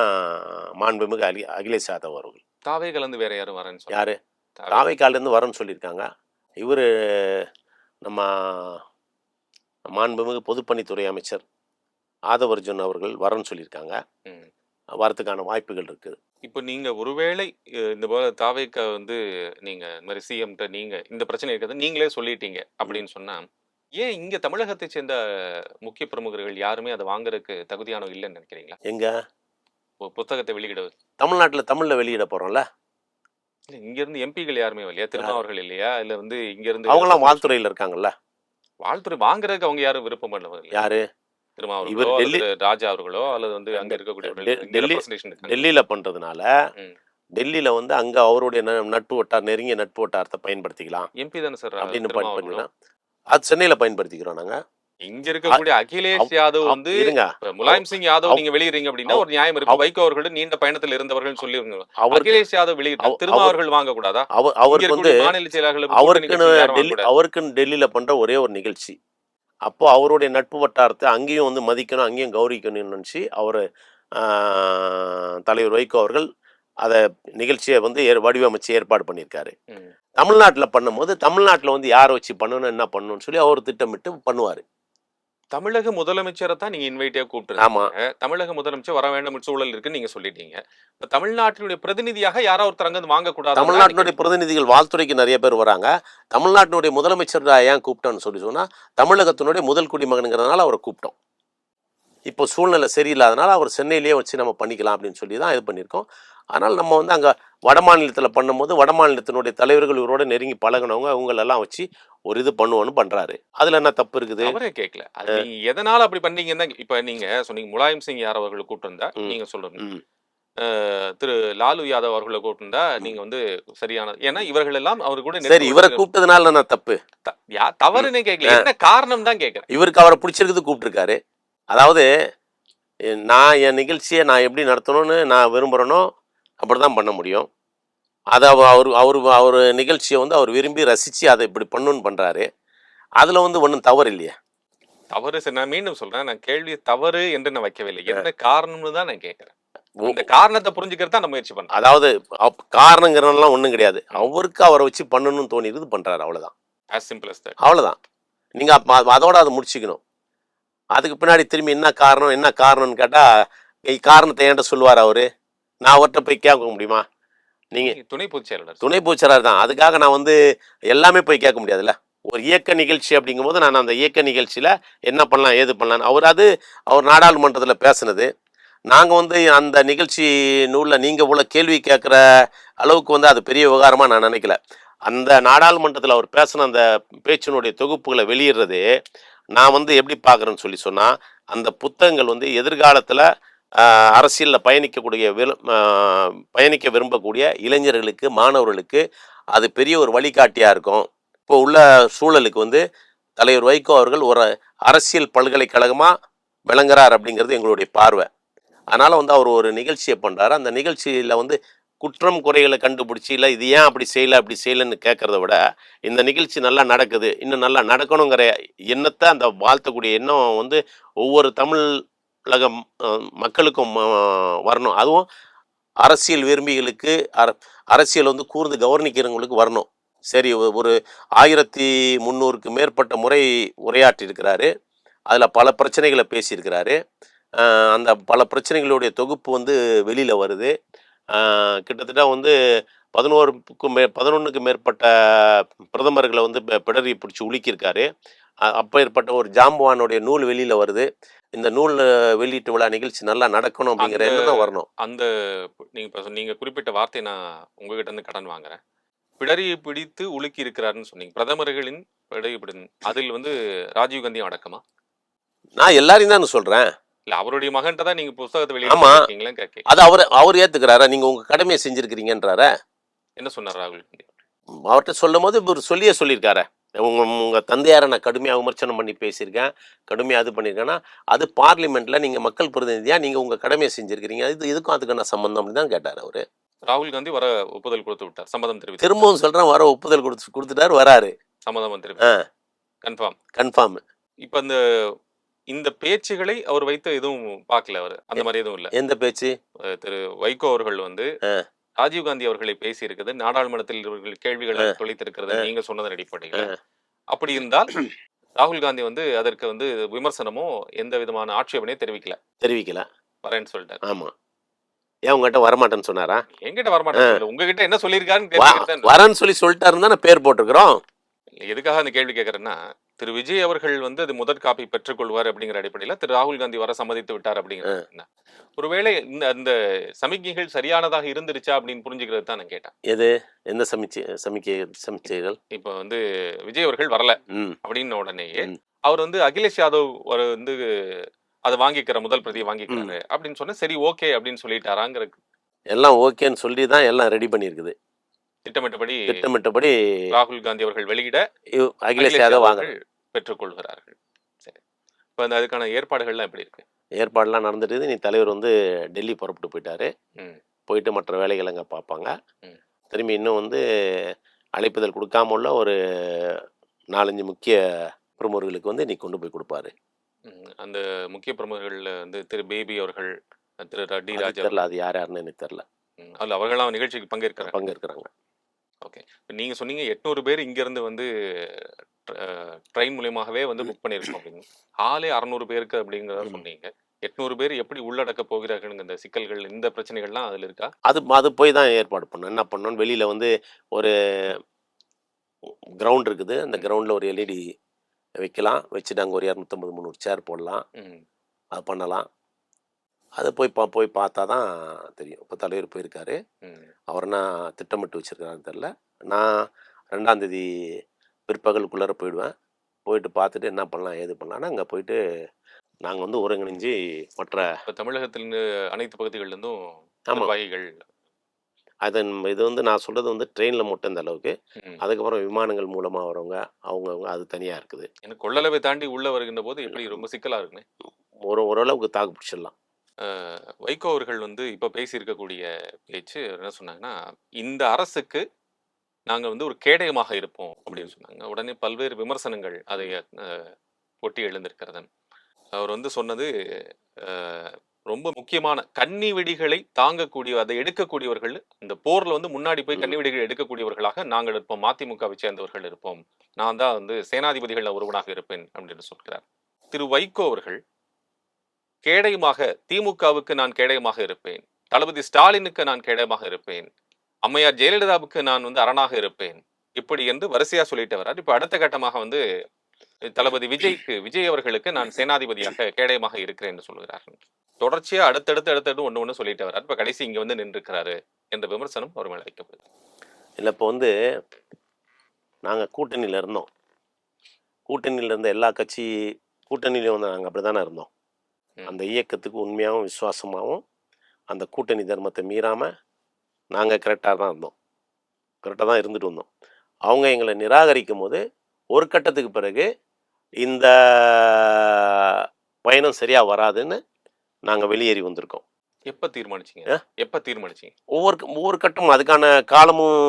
மாண்புமிகு அகிலேஷ் யாதவ் அவர்கள். தாவே கலந்து வேற யாரும் வரேன்னு யாரு தாவேக்காலேருந்து வரேன்னு சொல்லியிருக்காங்க. இவர் நம்ம மாண்புமிகு பொதுப்பணித்துறை அமைச்சர் ஆதவர்ஜுன் அவர்கள் வரேன்னு சொல்லியிருக்காங்க. வரத்துக்கான வாய்ப்புகள் இருக்குது. இப்போ நீங்க ஒருவேளை இந்த போல தாவேக்கா வந்து நீங்க இந்த மாதிரி சிஎம்கிட்ட நீங்க இந்த பிரச்சனை இருக்கிறது நீங்களே சொல்லிட்டீங்க அப்படின்னு சொன்னா, ஏன் இங்க தமிழகத்தை சேர்ந்த முக்கிய பிரமுகர்கள் யாருமே அதை வாங்குறதுக்கு தகுதியானவங்க இல்லைன்னு நினைக்கிறீங்களா? எங்க புத்தகத்தை வெளியிடுவது தமிழ்நாட்டில் தமிழில் வெளியிட போகிறோம்ல. இல்லை, இங்க இருந்து எம்பிகள் யாருமே இல்லையா? திருமாவர்கள் இல்லையா? இல்லை வந்து இங்க இருந்து அவங்களாம் வாழ்த்துறையில் இருக்காங்கல்ல. வாழ்த்துறை வாங்குறதுக்கு அவங்க யாரும் விருப்பம் பண்ணல. யாரு? திருமாவர்களோ ராஜா அவர்களோ அல்லது வந்து அங்க இருக்கக்கூடிய டெல்லியில பண்றதுனால டெல்லியில வந்து அங்க அவருடைய நட்பு வட்டார் நெருங்கிய நட்பு வட்டாரத்தை பயன்படுத்திக்கலாம். எம்பி தானே சார் அப்படின்னு பண்ணிக்கலாம். அது சென்னையில பயன்படுத்திக்கிறோம் நாங்க. இங்க இருக்கக்கூடிய அகிலேஷ் யாதவ் வந்து முலாயம் சிங் யாதவ் நீங்க வெளியிடுறீங்க அப்படின்னா ஒரு நியாயம் இருக்கு. வைகோ அவர்கள் நீண்ட பயணத்தில் இருந்தவர்கள் சொல்லி அகிலேஷ் யாதவ் வெளியிட்டார், திருமாவர்கள் வாங்க கூடாதா? அவருக்கு வந்து மாநில செயலாளர்கள் அவருக்குன்னு டெல்லியில பண்ற ஒரே ஒரு நிகழ்ச்சி. அப்போ அவருடைய நட்பு வட்டாரத்தை அங்கேயும் வந்து மதிக்கணும், அங்கேயும் கௌரவிக்கணும்னு நினச்சி அவர் தலைவர் வைகோ அவர்கள் அதை நிகழ்ச்சியை வந்து வடிவமைச்சு ஏற்பாடு பண்ணியிருக்காரு. தமிழ்நாட்டில் பண்ணும்போது தமிழ்நாட்டில் வந்து யாரை வச்சு பண்ணணும் என்ன பண்ணணும்னு சொல்லி அவர் திட்டமிட்டு பண்ணுவார். தமிழக முதலமைச்சரை தான் நீங்க இன்வைட்டியா கூப்பிட்டு. ஆமா, தமிழக முதலமைச்சர் வர வேண்டும் சூழல் இருக்குன்னு நீங்க சொல்லிட்டீங்க. தமிழ்நாட்டினுடைய பிரதிநிதியாக யாரோ ஒருத்தர் அங்க வாங்க கூடாது. தமிழ்நாட்டினுடைய பிரதிநிதிகள் வாழ்த்துறைக்கு நிறைய பேர் வராங்க. தமிழ்நாட்டினுடைய முதலமைச்சர் ஏன் கூப்பிட்டோன்னு சொன்னா தமிழகத்தினுடைய முதல் குடிமகனுங்கிறதுனால அவரை கூப்பிட்டோம். இப்போ சூழ்நிலை சரியில்லாதனால அவர் சென்னையிலேயே வச்சு நம்ம பண்ணிக்கலாம் அப்படின்னு சொல்லி தான் இது பண்ணியிருக்கோம். ஆனால் நம்ம வந்து அங்கே வட மாநிலத்தில் பண்ணும்போது வட மாநிலத்தினுடைய தலைவர்கள் இவரோட நெருங்கி பழகினவங்க அவங்களெல்லாம் வச்சு ஒரு இது பண்ணுவோன்னு பண்றாரு. அதுல என்ன தப்பு இருக்குது? அவரே கேட்கல. அது நீங்க எதனால அப்படி பண்ணீங்கன்னா, இப்ப நீங்க சொன்னீங்க முலாயம் சிங் யாதவ் அவர்களை கூப்பிட்டு வந்தா நீங்க சொல்றீங்க, திரு லாலு யாதவ் அவர்களை கூப்பிட்டு வந்தா நீங்க வந்து சரியானது. ஏன்னா இவர்கள் எல்லாம் அவரு கூட சரி இவரை கூப்பிட்டதுனால என்ன தப்பு? தவறுனே கேட்கல, என்ன காரணம் தான் கேட்கறேன். இவருக்கு அவரை பிடிச்சிருக்கு கூப்பிட்டுருக்காரு. அதாவது நான் என் நிகழ்ச்சியை நான் எப்படி நடத்தணும்னு நான் விரும்புகிறேனோ அப்படி தான் பண்ண முடியும். அதை அவர் நிகழ்ச்சியை வந்து அவர் விரும்பி ரசித்து அதை இப்படி பண்ணணுன்னு பண்ணுறாரு. அதில் வந்து ஒன்றும் தவறு இல்லையா? தவறு சரி, நான் மீண்டும் சொல்கிறேன், நான் கேள்வி தவறு என்று நான் வைக்கவில்லை. என்ன காரணம்னு தான் நான் கேட்குறேன். இந்த காரணத்தை புரிஞ்சுக்கிறது தான் நான் முயற்சி பண்ணுறேன். அதாவது காரணங்கிறதெல்லாம் ஒன்றும் கிடையாது. அவருக்கு அவரை வச்சு பண்ணணும்னு தோணிடுது பண்ணுறாரு, அவ்வளோதான். As simple as that. அவ்வளோதான். நீங்கள் அதோட அதை முடிச்சுக்கணும். அதுக்கு பின்னாடி திரும்பி என்ன காரணம்னு கேட்டால் காரணத்தை என்கிட்ட சொல்லுவார் அவர். நான் அவர்கிட்ட போய் கேட்க முடியுமா? நீங்கள் துணை பொதுச் செயலாளர் தான். அதுக்காக நான் வந்து எல்லாமே போய் கேட்க முடியாதுல்ல. ஒரு இயக்க நிகழ்ச்சி அப்படிங்கும்போது நான் அந்த இயக்க நிகழ்ச்சியில் என்ன பண்ணலாம் ஏது பண்ணலாம் அவர் நாடாளுமன்றத்தில் பேசுனது. நாங்கள் வந்து அந்த நிகழ்ச்சி நூலில் நீங்கள் உள்ள கேள்வி கேட்குற அளவுக்கு வந்து அது பெரிய விவகாரமாக நான் நினைக்கல. அந்த நாடாளுமன்றத்தில் அவர் பேசின அந்த பேச்சினுடைய தொகுப்புகளை வெளியிடுறது நான் வந்து எப்படி பார்க்குறேன்னு சொல்லி சொன்னால், அந்த புத்தகங்கள் வந்து எதிர்காலத்தில் அரசியலில் பயணிக்க விரும்பக்கூடிய இளைஞர்களுக்கு, மாணவர்களுக்கு அது பெரிய ஒரு வழிகாட்டியாக இருக்கும். இப்போ உள்ள சூழலுக்கு வந்து தலைவர் வைகோ அவர்கள் ஒரு அரசியல் பல்கலைக்கழகமாக விளங்குறார் அப்படிங்கிறது எங்களுடைய பார்வை. அதனால் வந்து அவர் ஒரு நிகழ்ச்சியை பண்ணுறாரு. அந்த நிகழ்ச்சியில் வந்து குற்றம் குறைகளை கண்டுபிடிச்சி, இல்லை இது ஏன் அப்படி செய்யலை அப்படி செய்யலைன்னு கேட்குறத விட, இந்த நிகழ்ச்சி நல்லா நடக்குது, இன்னும் நல்லா நடக்கணுங்கிற எண்ணத்தை, அந்த வாழ்த்தக்கூடிய எண்ணம் வந்து ஒவ்வொரு தமிழக மக்களுக்கும் வரணும். அதுவும் அரசியல் விரும்பிகளுக்கு, அரசியல் வந்து கூர்ந்து கவனிக்கிறவங்களுக்கு வரணும். சரி, ஒரு 1300க்கு மேற்பட்ட முறை உரையாற்றியிருக்கிறாரு. அதில் பல பிரச்சனைகளை பேசியிருக்கிறாரு. அந்த பல பிரச்சனைகளுடைய தொகுப்பு வந்து வெளியில் வருது. கிட்டத்தட்ட வந்து 11க்கு மேற்பட்ட பிரதமர்களை வந்து பிடரி பிடிச்சி உலுக்கியிருக்காரு. அப்பேற்பட்ட ஒரு ஜாம்பவானுடைய நூல் வெளியில் வருது. இந்த நூல் வெளியீட்டு விழா நிகழ்ச்சி நல்லா நடக்கணும் அப்படிங்கிற எண்ணம் தான் வரணும். அந்த நீங்க குறிப்பிட்ட வார்த்தை நான் உங்ககிட்ட இருந்து கடன் வாங்குறேன். பிடரியை பிடித்து உலுக்கி இருக்கிறாருன்னு சொன்னீங்க. பிரதமர்களின் பிடரி பிடி அதில் வந்து ராஜீவ்காந்தியும் அடக்கமா? நான் எல்லாரையும் தான் சொல்றேன். இல்ல, அவருடைய மகன்கிட்ட தான் நீங்க புத்தகத்தை ஆமா. வெளியிட்டிருக்கீங்களா கேட்க. அது அவர் ஏத்துக்கிறாரா? நீங்க உங்க கடமையை செஞ்சிருக்கிறீங்கன்றாரா? என்ன சொன்னார் ராகுல் காந்தி? அவர்கிட்ட சொல்லும் போது இவர் சொல்லியிருக்காரு. உங்க தந்தையாரை நான் கடுமையாக விமர்சனம் பண்ணி பேசியிருக்கேன், கடுமையாக இது பண்ணியிருக்கேன்னா, அது பார்லிமெண்ட்ல நீங்க மக்கள் பிரதிநிதியா நீங்க உங்க கடமையை செஞ்சிருக்கிறீங்க, இதுக்கும் அதுக்கு என்ன சம்பந்தம் அப்படின்னு தான் கேட்டார் அவரு. ராகுல் காந்தி வர ஒப்புதல் கொடுத்து விட்டார், சம்மதம் தெரிவித்தார். திரும்பவும் சொல்றேன், வர ஒப்புதல் கொடுத்துட்டாரு, வராரு, சம்மதம் தெரிவித்தார். கன்ஃபார்ம். இப்ப இந்த பேச்சுகளை அவர் வைத்து எதுவும் பார்க்கல, அவர் அந்த மாதிரி எதுவும் இல்ல. எந்த பேச்சு? திரு வைகோ அவர்கள் வந்து ராஜீவ்காந்தி அவர்களை பேசி இருக்குது, நாடாளுமன்றத்தில் இவர்கள் கேள்விகளை தொலைத்திருக்கிறது நீங்க சொன்னதன் அடிப்படையில். அப்படி இருந்தால் ராகுல் காந்தி வந்து அதற்கு வந்து விமர்சனமோ எந்த விதமான ஆட்சேபனையும் தெரிவிக்கல வரேன்னு சொல்லிட்டாரு. ஆமா. ஏன் உங்ககிட்ட வரமாட்டேன்னு சொன்னாரா? என்கிட்ட வரமாட்டேன், உங்ககிட்ட என்ன சொல்லியிருக்காருன்னு வரேன்னு சொல்லிட்டாருன்னு தானே பேர் போட்டிருக்கிறோம். எதுக்காக அந்த கேள்வி கேட்கறேன்னா, திரு விஜய் அவர்கள் வந்து அது முதற் காப்பி பெற்றுக்கொள்வார் அப்படிங்கிற அடிப்படையில் திரு ராகுல் காந்தி வர சம்மதித்து விட்டார் அப்படிங்கிற ஒருவேளை அந்த சமிக்கைகள் சரியானதாக இருந்துருச்சா அப்படின்னு புரிஞ்சுக்கிறது தான் நான் கேட்டேன். எது? எந்த சமிக்கைகள்? இப்ப வந்து விஜய் அவர்கள் வரல அப்படின்னு உடனேயே அவர் வந்து அகிலேஷ் யாதவ் வந்து அதை வாங்கிக்கிற முதல் பிரதியை வாங்கிக்கிறாரு அப்படின்னு சொன்ன, சரி ஓகே அப்படின்னு சொல்லிட்டாராங்கிற. எல்லாம் ஓகேன்னு சொல்லி தான் எல்லாம் ரெடி பண்ணியிருக்குது. திட்டமிட்டபடி ராகுல் காந்தி அவர்கள் வெளியிட அகிலேஷ் யாதவ் பெற்றுக்கொள்கிறார்கள். சரி, இப்ப அதுக்கான ஏற்பாடுகள்லாம் எப்படி இருக்கு? ஏற்பாடுலாம் நடந்துட்டு நீ தலைவர் வந்து டெல்லி புறப்பட்டு போயிட்டாரு. போயிட்டு மற்ற வேலைகள் அங்கே பார்ப்பாங்க. திரும்பி இன்னும் வந்து அழைப்புதல் கொடுக்காம உள்ள ஒரு 4-5 முக்கிய பிரமுகர்களுக்கு வந்து நீ கொண்டு போய் கொடுப்பாரு. அந்த முக்கிய பிரமுகர்கள் வந்து திரு பேபி அவர்கள், திரு டி ராஜா, அது யாருன்னு எனக்கு தெரியல. அதுல அவர்களாம் நிகழ்ச்சிக்கு பங்கேற்கிறாங்க. ஓகே, நீங்க சொன்னீங்க 800 பேர் இங்க இருந்து வந்து ட்ரெயின் மூலியமாகவே வந்து புக் பண்ணிருக்கோம் அப்படின்னு. ஆளே 600 பேருக்கு அப்படிங்கிறத சொன்னீங்க. 800 பேர் எப்படி உள்ளடக்க போகிறார்கள்? இந்த சிக்கல்கள், இந்த பிரச்சனைகள்லாம் அதுல இருக்கா? அது போய் தான் ஏற்பாடு பண்ணோம். என்ன பண்ணோம், வெளியில வந்து ஒரு கிரவுண்ட் இருக்குது. அந்த கிரவுண்ட்ல ஒரு எல்இடி வைக்கலாம், வச்சுட்டு அங்கே ஒரு 250-300 சேர் போடலாம், அது பண்ணலாம். அதை போய் பார்த்தா தான் தெரியும். இப்போ தலைவர் போயிருக்காரு, அவர் என்ன திட்டமிட்டு வச்சிருக்காருன்னு தெரில. நான் 2ஆம் தேதி பிற்பகலுக்குள்ளார போயிடுவேன். போயிட்டு பார்த்துட்டு என்ன பண்ணலாம் ஏது பண்ணலான்னா அங்கே போயிட்டு நாங்கள் வந்து ஒருங்கிணைஞ்சு மற்ற தமிழகத்திலிருந்து அனைத்து பகுதிகளிலிருந்தும் வகைகள் இது வந்து நான் சொல்கிறது வந்து ட்ரெயினில் மட்டும் இந்த அளவுக்கு. அதுக்கப்புறம் விமானங்கள் மூலமாக வரவங்க அவங்கவுங்க அது தனியாக இருக்குது. எனக்கு கொள்ளளவை தாண்டி உள்ளே வருகின்ற போது எப்படி ரொம்ப சிக்கலாக இருக்குன்னு ஓரளவுக்கு தாக்கு பிடிச்சிடலாம். வைகோ அவர்கள் வந்து இப்போ பேசியிருக்கக்கூடிய பேச்சு என்ன சொன்னாங்கன்னா, இந்த அரசுக்கு நாங்கள் வந்து ஒரு கேடயமாக இருப்போம் அப்படின்னு சொன்னாங்க. உடனே பல்வேறு விமர்சனங்கள் அதை ஒட்டி எழுந்திருக்கிறதன். அவர் வந்து சொன்னது ரொம்ப முக்கியமான கன்னி வெடிகளை தாங்கக்கூடிய, அதை எடுக்கக்கூடியவர்கள், இந்த போர்ல வந்து முன்னாடி போய் கன்னி வெடிகளை எடுக்கக்கூடியவர்களாக நாங்கள் இருப்போம், மதிமுகவை சேர்ந்தவர்கள் இருப்போம், நான் தான் வந்து சேனாதிபதிகள் ஒருவனாக இருப்பேன் அப்படின்னு சொல்கிறார். திரு வைகோ அவர்கள் கேடயமாக, திமுகவுக்கு நான் கேடயமாக இருப்பேன், தளபதி ஸ்டாலினுக்கு நான் கேடயமாக இருப்பேன், அம்மையார் ஜெயலலிதாவுக்கு நான் வந்து அரணாக இருப்பேன், இப்படி என்று வரிசையா சொல்லிட்டு வர்றார். இப்ப அடுத்த கட்டமாக வந்து தளபதி விஜய் அவர்களுக்கு நான் சேனாதிபதியாக கேடயமாக இருக்கிறேன் என்று சொல்கிறார். தொடர்ச்சியா அடுத்தடுத்து ஒண்ணு சொல்லிட்டு வர்றார். இப்ப கடைசி இங்க வந்து நின்றுக்கிறாரு என்ற விமர்சனம் அவர் மேல வைக்கப்படுது. இல்லை, இப்போ வந்து நாங்கள் கூட்டணியில் இருந்தோம். கூட்டணியில் இருந்த எல்லா கூட்டணியிலையும் வந்து நாங்கள் அப்படி தானே இருந்தோம். ம். அந்த இயக்கத்துக்கு உண்மையாகவும் விசுவாசமாகவும் அந்த கூட்டணி தர்மத்தை மீறாமல் நாங்கள் கரெக்டாக தான் இருந்தோம். கரெக்டாக தான் இருந்துட்டு வந்தோம். அவங்க எங்களை நிராகரிக்கும் போது ஒரு கட்டத்துக்கு பிறகு இந்த பயணம் சரியாக வராதுன்னு நாங்கள் வெளியேறி வந்திருக்கோம். எப்ப தீர்மானிச்சீங்க? ஆ? எப்ப தீர்மானிச்சீங்க? ஒவ்வொரு கட்டமும் அதுக்கான காலமும்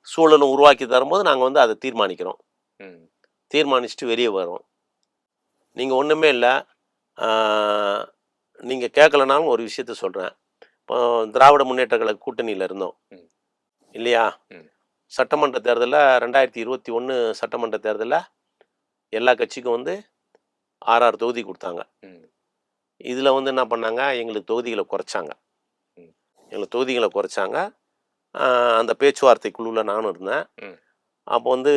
சூழலும் உருவாக்கி தரும்போது நாங்கள் வந்து அதை தீர்மானிக்கிறோம். ம். தீர்மானிச்சுட்டு வெளியே வரோம். நீங்கள் ஒன்றுமே இல்லை, நீங்கள் கேட்கலனாலும் ஒரு விஷயத்த சொல்கிறேன். இப்போ திராவிட முன்னேற்ற கழக கூட்டணியில் இருந்தோம் ம். இல்லையா? ம். சட்டமன்ற தேர்தலில் 2021 சட்டமன்ற தேர்தலில் எல்லா கட்சிக்கும் வந்து 6 தொகுதி கொடுத்தாங்க. ம். இதில் வந்து என்ன பண்ணாங்க, எங்களுக்கு தொகுதிகளை குறைச்சாங்க. ம். எங்களுக்கு தொகுதிகளை குறைச்சாங்க. அந்த பேச்சுவார்த்தை குழுவில் நானும் இருந்தேன். ம். அப்போ வந்து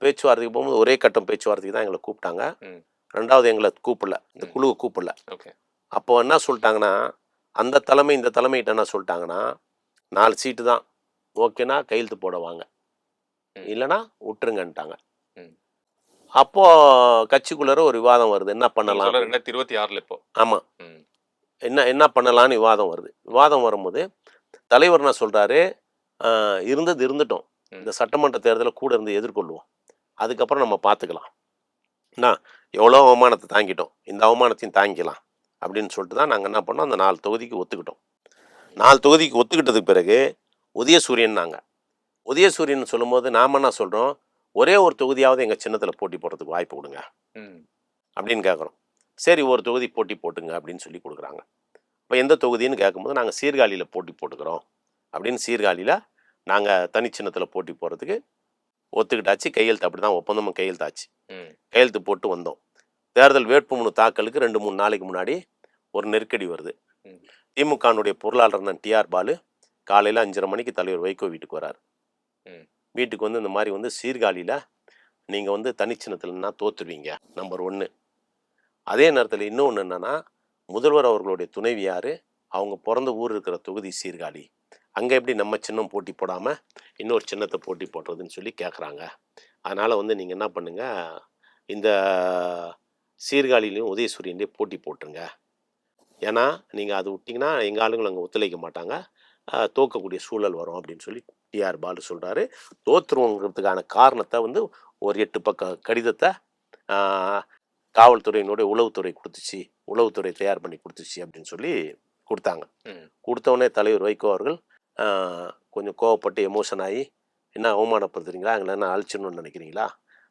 பேச்சுவார்த்தைக்கு போகும்போது ஒரே கட்டம் பேச்சுவார்த்தைக்கு தான் எங்களை கூப்பிட்டாங்க. ம். 2வது எங்களை கூப்பிடல, இந்த ம். குழுவை கூப்பிடல. ஓகே. அப்போ என்ன சொல்லிட்டாங்கன்னா, அந்த தலைமை இந்த தலைமைகிட்ட என்ன சொல்லிட்டாங்கன்னா, 4 சீட்டு தான், ஓகேனா கையெழுத்து போட வாங்க, ம். இல்லைன்னா விட்டுருங்கன்ட்டாங்க. ம். அப்போ கட்சிக்குள்ளார ஒரு விவாதம் வருது, என்ன நீங்க பண்ணலாம்? சொல்ற 2026ல இப்போ. ஆமாம், ம். என்ன பண்ணலான்னு விவாதம் வருது. விவாதம் வரும்போது தலைவர் என்ன சொல்கிறாரு, இருந்தது இருந்துட்டோம், ம். இந்த சட்டமன்ற தேர்தலில் கூட இருந்து எதிர்கொள்வோம், அதுக்கப்புறம் நம்ம பார்த்துக்கலாம், என்ன எவ்வளோ அவமானத்தை தாங்கிட்டோம், இந்த அவமானத்தையும் தாங்கிக்கலாம் அப்படின்னு சொல்லிட்டு தான் நாங்கள் என்ன பண்ணோம், அந்த 4 தொகுதிக்கு ஒத்துக்கிட்டோம். 4 தொகுதிக்கு ஒத்துக்கிட்டதுக்கு பிறகு உதயசூரியன் உதயசூரியன் சொல்லும்போது நாம் என்ன சொல்கிறோம், ஒரே ஒரு தொகுதியாவது எங்கள் சின்னத்தில் போட்டி போடுறதுக்கு வாய்ப்பு கொடுங்க ம். அப்படின்னு கேட்குறோம். சரி, ஒரு தொகுதி போட்டி போட்டுங்க அப்படின்னு சொல்லி கொடுக்குறாங்க. இப்போ எந்த தொகுதின்னு கேட்கும்போது நாங்கள் சீர்காழியில் போட்டி போட்டுக்கிறோம் அப்படின்னு சீர்காழியில் நாங்கள் தனிச்சின்னத்தில் போட்டி போடுறதுக்கு ஒத்துக்கிட்டாச்சு. கையெழுத்து அப்படி தான் ஒப்பந்தமும் கையெழுத்தாச்சு. ம். கையெழுத்து போட்டு வந்தோம். தேர்தல் வேட்புமனு தாக்கலுக்கு 2-3 நாளைக்கு முன்னாடி ஒரு நெருக்கடி வருது. ம். திமுகனுடைய பொருளாளர் டிஆர் பாலு காலையில் 5:30 மணிக்கு தலைவர் வைகோ வீட்டுக்கு வரார். ம். வீட்டுக்கு வந்து இந்த மாதிரி வந்து சீர்காழியில் நீங்கள் வந்து தனிச்சின்னத்தில்னா தோற்றுருவீங்க, நம்பர் 1. அதே நேரத்தில் இன்னொன்று என்னென்னா, முதல்வர் அவர்களுடைய துணைவியார், அவங்க பிறந்த ஊர் இருக்கிற தொகுதி சீர்காழி, அங்கே எப்படி நம்ம சின்னம் போட்டி போடாமல் இன்னொரு சின்னத்தை போட்டி போடுறதுன்னு சொல்லி கேட்குறாங்க. அதனால் வந்து நீங்கள் என்ன பண்ணுங்கள், இந்த சீர்காழிலையும் உதயசூரியன்லேயே போட்டி போட்டுருங்க, ஏன்னா நீங்கள் அது விட்டிங்கன்னா எங்கள் ஆளுங்களும் அங்கே ஒத்துழைக்க மாட்டாங்க, தோக்கக்கூடிய சூழல் வரும் அப்படின்னு சொல்லி டிஆர் பாலு சொல்கிறாரு. தோற்றுருவோங்கிறதுக்கான காரணத்தை வந்து ஒரு 8 பக்க கடிதத்தை காவல்துறையினுடைய உளவுத்துறை கொடுத்துச்சு, உளவுத்துறை தயார் பண்ணி கொடுத்துச்சு அப்படின்னு சொல்லி கொடுத்தாங்க. கொடுத்தவொடனே தலைவர் வைகோ அவர்கள் கொஞ்சம் கோவப்பட்டு எமோஷன் ஆகி, என்ன அவமானப்படுத்துறீங்களா, எங்களை என்ன அழிச்சிடணும்னு நினைக்கிறீங்களா,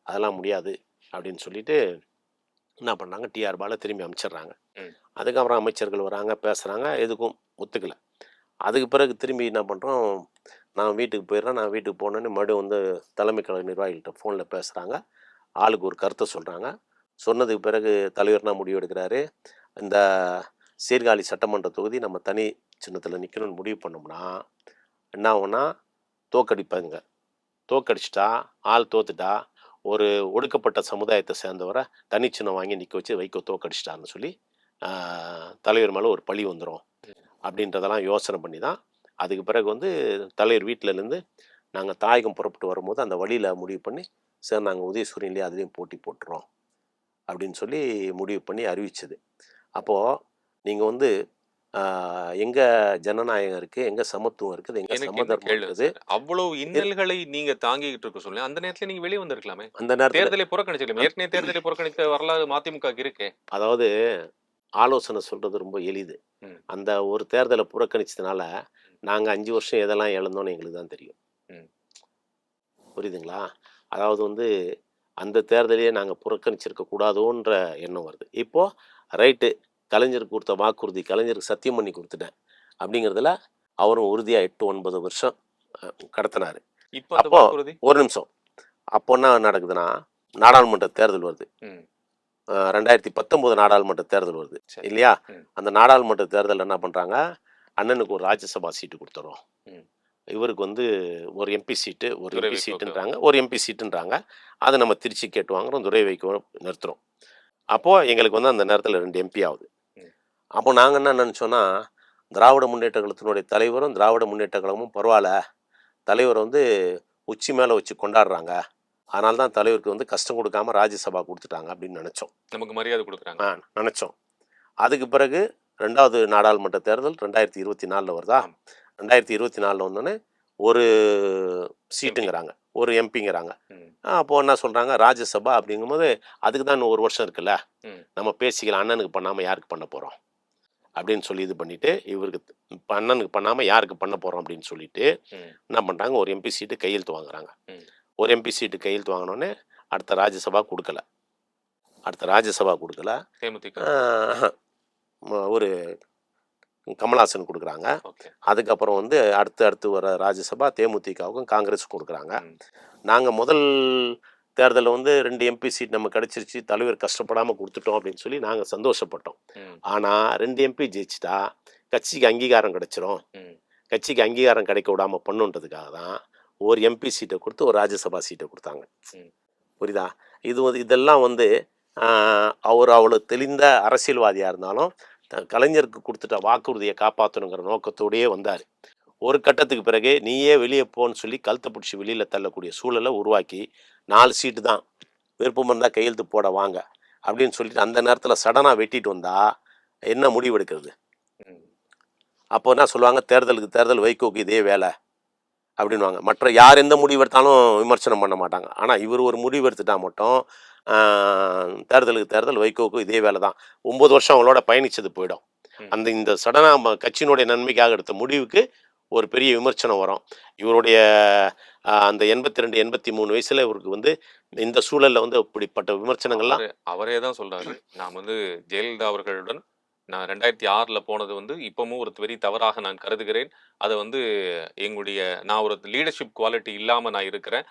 அதெல்லாம் முடியாது அப்படின்னு சொல்லிட்டு என்ன பண்ணாங்க, டிஆர் பாலை திரும்பி அமைச்சிடுறாங்க. அதுக்கப்புறம் அமைச்சர்கள் வராங்க, பேசுகிறாங்க, எதுக்கும் ஒத்துக்கலை. அதுக்கு பிறகு திரும்பி என்ன பண்ணுறோம், நான் வீட்டுக்கு போயிடுறேன். நான் வீட்டுக்கு போனோன்னே மறுபடியும் வந்து தலைமை கழக நிர்வாகிகள்கிட்ட ஃபோனில் பேசுகிறாங்க, ஆளுக்கு ஒரு கருத்தை சொல்கிறாங்க. சொன்னதுக்கு பிறகு தலைவர் என்ன முடிவு எடுக்கிறாரு, இந்த சீர்காழி சட்டமன்ற தொகுதி நம்ம தனி சின்னத்தில் நிற்கணும்னு முடிவு பண்ணோம்னா என்ன ஆகும்னா, தோக்கடிப்பாங்க. தோக்கடிச்சிட்டா, ஆள் தோத்துட்டா, ஒரு ஒடுக்கப்பட்ட சமுதாயத்தை சேர்ந்தவரை தனிச்சின்னம் வாங்கி நிற்க வச்சு வைகோ தோக்கடிச்சிட்டாருன்னு சொல்லி தலைவர் மேலே ஒரு பழி வந்துடும் அப்படின்றதெல்லாம் யோசனை பண்ணி தான் அதுக்கு பிறகு வந்து தலைவர் வீட்டிலேருந்து நாங்கள் தாயகம் புறப்பட்டு வரும்போது அந்த வழியில் முடிவு பண்ணி, சார் நாங்கள் உதயசூரியன்லேயே அதுலேயும் போட்டி போட்டுறோம் அப்படின்னு சொல்லி முடிவு பண்ணி அறிவிச்சது. அப்போது நீங்கள் வந்து எங்க ஜனநாயகம் இருக்குது, எங்கே சமத்துவம் இருக்குது, எங்கே சமதர்மம் இருக்குது. அவ்வளவு இன்னல்களை நீங்கள் தாங்கிக்கிட்டு இருக்க சொல்லி அந்த நேரத்தில் நீங்கள் வெளியே வந்திருக்கலாமே, அந்த நேரத்தில் தேர்தலை புறக்கணிச்சிருக்கலாமே. ஏற்கனவே தேர்தலை புறக்கணித்த வரலாறு மதிமுக இருக்கே. அதாவது ஆலோசனை சொல்கிறது ரொம்ப எளிது. அந்த ஒரு தேர்தலை புறக்கணிச்சதுனால நாங்கள் 5 வருஷம் எதெல்லாம் இழந்தோன்னு எங்களுக்கு தான் தெரியும். புரியுதுங்களா? அதாவது வந்து அந்த தேர்தலையே நாங்கள் புறக்கணிச்சிருக்க கூடாதோன்ற எண்ணம் வருது. இப்போது ரைட்டு, கலைஞருக்கு கொடுத்த வாக்குறுதி கலைஞருக்கு சத்தியம் பண்ணி கொடுத்துட்டேன் அப்படிங்கிறதுல அவரும் உறுதியாக 8-9 வருஷம் கடத்தினார். அப்போ ஒரு நிமிஷம், அப்போ என்ன நடக்குதுன்னா, நாடாளுமன்ற தேர்தல் வருது. 2019 நாடாளுமன்ற தேர்தல் வருது இல்லையா? அந்த நாடாளுமன்ற தேர்தலில் என்ன பண்ணுறாங்க, அண்ணனுக்கு ஒரு ராஜ்யசபா சீட்டு கொடுத்துறோம், இவருக்கு வந்து ஒரு எம்பி சீட்டு, ஒரு எம்பி சீட்டுன்றாங்க, ஒரு எம்பி சீட்டுன்றாங்க. அதை நம்ம திருச்சி கேட்டு வாங்குறோம், துரை வைக்கோ நிறுத்துகிறோம். அப்போது எங்களுக்கு வந்து அந்த நேரத்தில் 2 எம்பி ஆகுது. அப்போ நாங்கள் என்ன நினச்சோன்னா, திராவிட முன்னேற்ற கழகத்தினுடைய தலைவரும் திராவிட முன்னேற்ற கழகமும் பரவாயில்ல, தலைவர் வந்து உச்சி மேலே வச்சு கொண்டாடுறாங்க, அதனால தான் தலைவருக்கு வந்து கஷ்டம் கொடுக்காம ராஜ்யசபா கொடுத்துட்டாங்க அப்படின்னு நினச்சோம். நமக்கு மரியாதை கொடுக்குறாங்க. நினச்சோம். அதுக்கு பிறகு 2வது நாடாளுமன்ற தேர்தல் 2024 வருதா? ஆமா. 2024 வந்தோடனே ஒரு எம்பி. சீட்டுங்கிறாங்க, ஒரு எம்பிங்கிறாங்க. ம். அப்போ என்ன சொல்கிறாங்க, ராஜ்யசபா அப்படிங்கும்போது அதுக்கு தான் இன்னும் 1 வருஷம் இருக்குல்ல, ம். நம்ம பேசிக்கலாம், அண்ணனுக்கு பண்ணாமல் யாருக்கு பண்ண போகிறோம் அப்படின்னு சொல்லி இது பண்ணிட்டு, இவருக்கு இப்போ அண்ணனுக்கு பண்ணாமல் யாருக்கு பண்ண போகிறோம் அப்படின்னு சொல்லிட்டு ம். என்ன பண்ணுறாங்க, ஒரு எம்பி சீட்டு கையெழுத்து வாங்குறாங்க. ம். ஒரு எம்பி சீட்டு கையெழுத்து வாங்கினோடனே அடுத்த ராஜ்யசபா கொடுக்கல. தேமுதிக. ஒரு கமல்ஹாசன் கொடுக்குறாங்க. ஓகே. அதுக்கப்புறம் வந்து அடுத்து வர ராஜ்யசபா தேமுதிகவுக்கும் காங்கிரஸுக்கும் கொடுக்குறாங்க. ம். நாங்கள் முதல் தேர்தலில் வந்து 2 எம்பி சீட் நம்ம கிடச்சிருச்சு, தலைவர் கஷ்டப்படாமல் கொடுத்துட்டோம் அப்படின்னு சொல்லி நாங்கள் சந்தோஷப்பட்டோம். ம். ஆனால் 2 எம்பி ஜெயிச்சிட்டா கட்சிக்கு அங்கீகாரம் கிடைச்சிரும், ம். கட்சிக்கு கட்சிக்கு அங்கீகாரம் கிடைக்க விடாமல் பண்ணுன்றதுக்காக தான் ஒரு எம்பி சீட்டை கொடுத்து ஒரு ராஜ்யசபா சீட்டை கொடுத்தாங்க. ம். புரியுதா? இதெல்லாம் வந்து அவர் அவ்வளோ தெளிந்த அரசியல்வாதியாக இருந்தாலும் கலைஞருக்கு கொடுத்துட்ட வாக்குறுதியை காப்பாற்றணுங்கிற நோக்கத்தோடையே வந்தார். ஒரு கட்டத்துக்கு பிறகு நீயே வெளியே போன்னு சொல்லி கழுத்தை பிடிச்சி வெளியில் தள்ளக்கூடிய சூழலை உருவாக்கி 4 சீட்டு தான், விருப்பம் இருந்தால் கையெழுத்து போட வாங்க அப்படின்னு சொல்லிட்டு அந்த நேரத்தில் சடனாக வெட்டிட்டு வந்தால் என்ன முடிவு எடுக்கிறது? ம். அப்போ என்ன சொல்லுவாங்க, தேர்தலுக்கு தேர்தல் வைகோக்கு இதே வேலை அப்படின்வாங்க. மற்ற யார் எந்த முடிவு எடுத்தாலும் விமர்சனம் பண்ண மாட்டாங்க. ஆனால் இவர் ஒரு முடிவு எடுத்துட்டா மட்டும் தேர்தலுக்கு தேர்தல் வைகோக்கு இதே வேலை தான். 9 வருஷம் அவங்களோட பயணிச்சது போயிடும். ம். இந்த சடனாக கட்சியினுடைய நன்மைக்காக எடுத்த முடிவுக்கு ஒரு பெரிய விமர்சனம் வரும். இவருடைய அந்த 82, 83 வயசுல இவருக்கு வந்து இந்த சூழல்ல வந்து இப்படிப்பட்ட விமர்சனங்கள்லாம் அவரே தான் சொல்றாரு. நான் வந்து ஜெயலலிதா அவர்களுடன் நான் 2006ல போனது வந்து இப்பவும் ஒரு பெரிய தவறாக நான் கருதுகிறேன். அதை வந்து நான் ஒரு லீடர்ஷிப் குவாலிட்டி இல்லாம நான் இருக்கிறேன்.